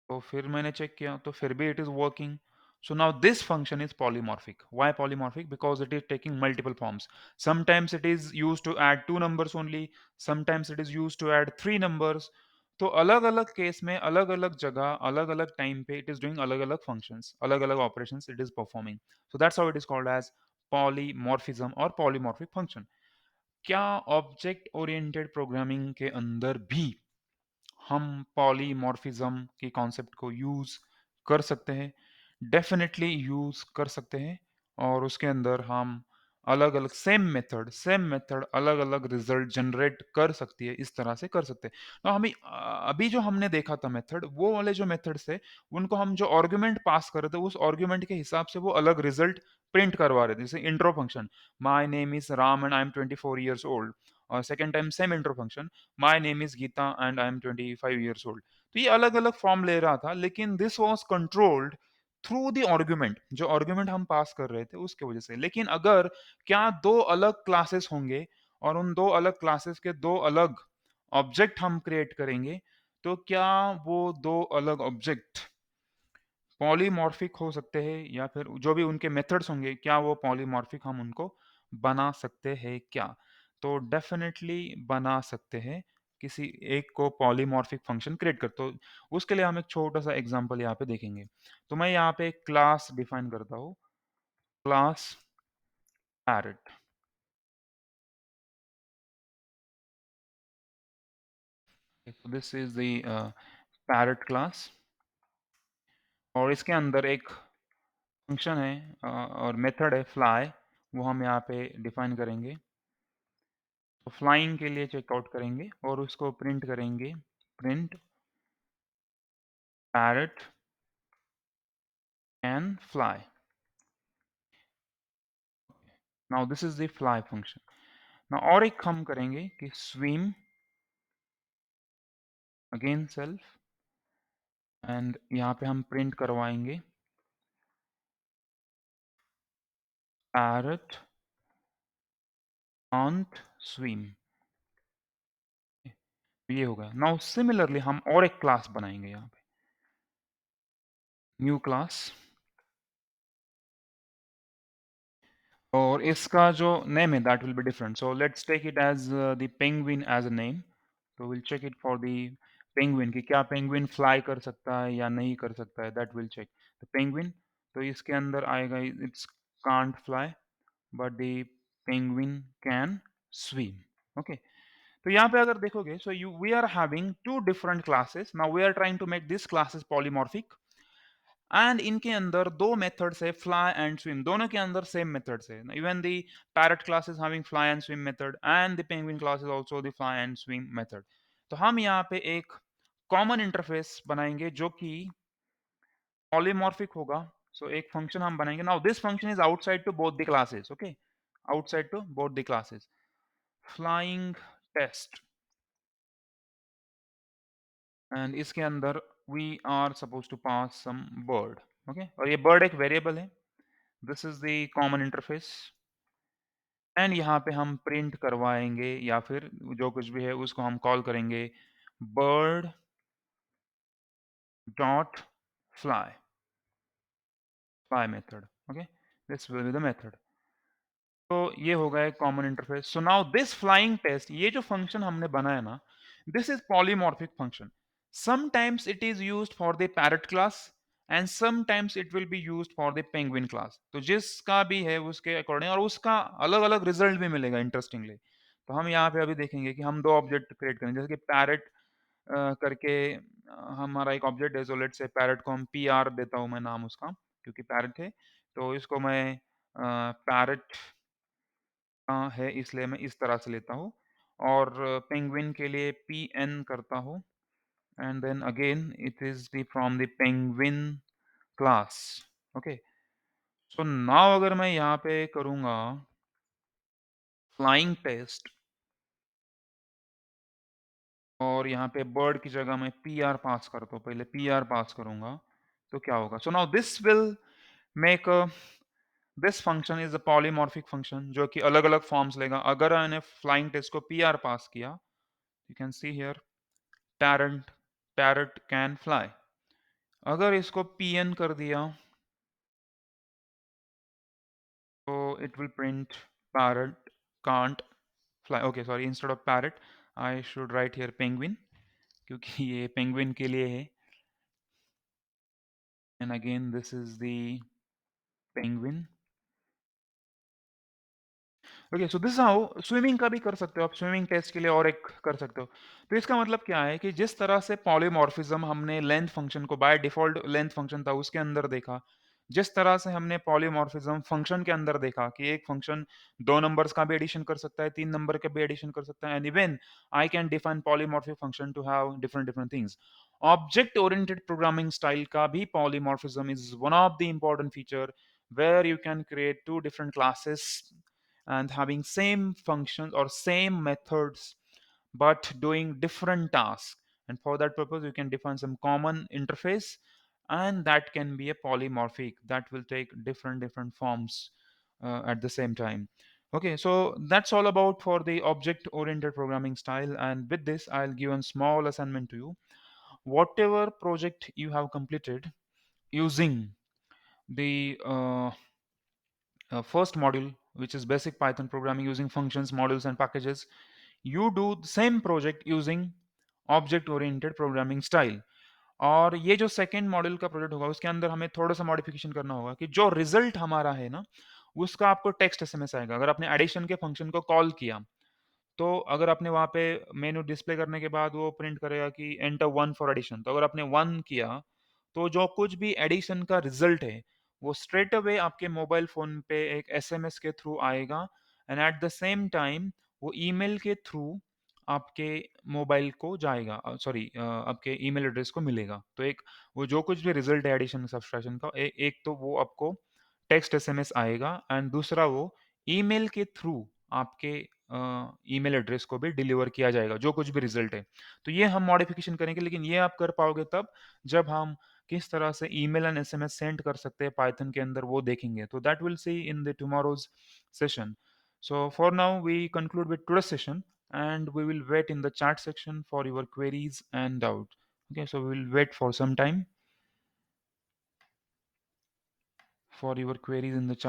तो फिर मैंने चेक किया तो फिर भी it is working. So now this function is polymorphic. Why polymorphic? Because it is taking multiple forms. Sometimes it is used to add two numbers only, sometimes it is used to add three numbers. तो अलग अलग case में अलग अलग जगह अलग अलग time पे इट इज डूइंग अलग अलग फंक्शंस, अलग अलग operations it is performing. So that's how it is called as polymorphism और पॉलीमॉर्फिक फंक्शन। क्या ऑब्जेक्ट ओरिएंटेड प्रोग्रामिंग के अंदर भी हम पॉलीमॉर्फिज्म के कॉन्सेप्ट को यूज कर सकते हैं? डेफिनेटली यूज कर सकते हैं, और उसके अंदर हम अलग अलग सेम मेथड अलग अलग रिजल्ट जनरेट कर सकती है, इस तरह से कर सकते हैं। तो हमें अभी जो हमने देखा था मेथड, वो वाले जो मेथड्स थे, उनको हम जो आर्गुमेंट पास कर रहे थे उस आर्गुमेंट के हिसाब से वो अलग रिजल्ट प्रिंट करवा रहे थे। जैसे intro function, my name is Ram and I am 24 years old, और second time same intro function, my name is Geeta and I am 25 years old। तो ये अलग अलग फॉर्म ले रहा था, लेकिन this was controlled through the argument, जो आर्गुमेंट हम पास कर रहे थे उसके वजह से। लेकिन अगर क्या दो अलग क्लासेस होंगे और उन दो अलग क्लासेस के दो अलग ऑब्जेक्ट हम क्रिएट करेंगे, तो क्या वो दो अलग ऑब्जेक्ट पॉलीमॉर्फिक हो सकते हैं, या फिर जो भी उनके मेथड्स होंगे क्या वो पॉलीमॉर्फिक हम उनको बना सकते हैं क्या? तो डेफिनेटली बना सकते हैं, किसी एक को पॉलीमॉर्फिक फंक्शन क्रिएट कर। तो उसके लिए हम एक छोटा सा एग्जांपल यहाँ पे देखेंगे। तो मैं यहाँ पे एक क्लास डिफाइन करता हूँ, क्लास पैरेट। तो this is the parrot class, और इसके अंदर एक फंक्शन है और मेथड है फ्लाई, वो हम यहाँ पे डिफाइन करेंगे। तो फ्लाइंग के लिए चेकआउट करेंगे और उसको प्रिंट करेंगे, print parrot can fly. Now this is the fly function. Now और एक हम करेंगे कि स्विम अगेन सेल्फ, एंड यहाँ पे हम प्रिंट करवाएंगे पैरट कांट स्विम। ये हो गया। नाउ सिमिलरली हम और एक क्लास बनाएंगे यहाँ पे, न्यू क्लास, और इसका जो नेम है that will be different. So let's take it as the penguin as a name. So we'll check it for the penguin कि क्या पेंगुइन फ्लाई कर सकता है या नहीं कर सकता है, that will check the penguin. तो इसके अंदर आएगा it's can't fly but the penguin can swim. Okay, तो यहाँ पे अगर देखोगे, so you we are having two different classes, now we are trying to make this classes polymorphic, and इनके अंदर दो मेथड्स है, फ्लाई एंड स्विम, दोनों के अंदर सेम मेथड्स है। Even the parrot class is having fly and swim method, and the penguin class is also the fly and swim method. तो हम यहाँ पे एक कॉमन इंटरफेस बनाएंगे जो कि पॉलीमॉर्फिक होगा। सो एक फंक्शन हम बनाएंगे, now this function is outside to both the classes. Okay, outside to both the classes, flying test, and इसके अंदर we are suppose to pass some bird. Okay, और ये बर्ड एक वेरिएबल है, this is the common interface, and यहाँ पे हम print करवाएंगे या फिर जो कुछ भी है उसको हम कॉल करेंगे bird dot fly, fly method. Okay, this will be the method. तो ये हो गया common interface. So now this flying test, ये जो फंक्शन हमने बनाया ना, this is polymorphic function. Sometimes it is used for the parrot class and sometimes it will be used for the penguin class. तो जिसका भी है उसके अकॉर्डिंग, और उसका अलग अलग रिजल्ट भी मिलेगा इंटरेस्टिंगली। तो हम यहाँ पे अभी देखेंगे कि हम दो ऑब्जेक्ट क्रिएट करेंगे, जैसे कि पैरट करके हमारा एक ऑब्जेक्ट है, जो लेट से पैरट को हम पी आर देता हूँ मैं नाम उसका, क्योंकि पैरट है। तो इसको मैं पैरट है इसलिए मैं इस तरह से लेता हूँ, और पेंगुइन के लिए पी एन करता हूँ, and then again it is the from the penguin class. Okay, so now अगर मैं यहाँ पे करूँगा फ्लाइंग टेस्ट, और यहाँ पे बर्ड की जगह मैं पी आर पास करता हूँ, पहले पी आर पास करूँगा, तो क्या होगा? सो now this will make this function is a polymorphic function जो कि अलग अलग फॉर्म्स लेगा। अगर मैंने फ्लाइंग टेस्ट को पी आर पास किया, you can see here parent, parrot can fly. अगर इसको पीएन कर दिया तो it will print parrot can't fly. Okay sorry, instead of parrot I should write here penguin, क्योंकि ये पेंगुइन के लिए है, and again this is the penguin. Okay, so this how swimming का भी कर सकते हो आप, स्विमिंग टेस्ट के लिए और एक कर सकते हो। तो इसका मतलब क्या है कि जिस तरह से पॉलीमॉर्फिज्म हमने लेंथ फंक्शन को, बाय डिफॉल्ट लेंथ फंक्शन था उसके अंदर देखा, जिस तरह से हमने पॉलीमॉर्फिज्म फंक्शन के अंदर देखा कि एक फंक्शन दो नंबर्स का भी एडिशन कर सकता है, तीन नंबर का भी एडिशन कर सकता है, and even I can define polymorphic function to have different different things. Object oriented programming style का भी polymorphism is one of the important feature, where you can create two different classes and having same functions or same methods but doing different tasks, and for that purpose you can define some common interface, and that can be a polymorphic that will take different forms at the same time. Okay, so that's all about for the object oriented programming style, and with this I'll give a small assignment to you. Whatever project you have completed using the first module, which is basic Python programming using functions, modules and packages, you do the same project using object oriented programming style. और ये जो second module का project होगा उसके अंदर हमें थोड़ा सा मॉडिफिकेशन करना होगा कि जो रिजल्ट हमारा है ना, उसका आपको टेक्स्ट एसएमएस आएगा। अगर आपने एडिशन के फंक्शन को कॉल किया, तो अगर आपने वहाँ पे मेनू डिस्प्ले करने के बाद वो प्रिंट करेगा कि एंटर वन फॉर एडिशन, तो अगर आपने वन किया तो जो कुछ भी एडिशन का रिजल्ट है वो स्ट्रेट अवे आपके मोबाइल फोन पे एक एसएमएस के थ्रू आएगा, and at the same time वो ईमेल के थ्रू आपके मोबाइल को जाएगा, सॉरी आपके ईमेल एड्रेस को मिलेगा। तो एक वो जो कुछ भी रिजल्ट है एडिशन सब्सट्रैक्शन का, एक तो वो आपको टेक्स्ट एसएमएस आएगा, एंड दूसरा वो ईमेल के थ्रू आपके ईमेल एड्रेस को भी डिलीवर किया जाएगा जो कुछ भी रिजल्ट है। तो ये हम मॉडिफिकेशन करेंगे, लेकिन ये आप कर पाओगे तब जब हम किस तरह से ईमेल एंड एसएमएस सेंड कर सकते हैं पाइथन के अंदर, वो देखेंगे। तो that will see in the tomorrow's session. So for now we conclude with today's session, and we will wait in the chat section for your queries and doubt. Okay, so we will wait for some time for your queries in the chat.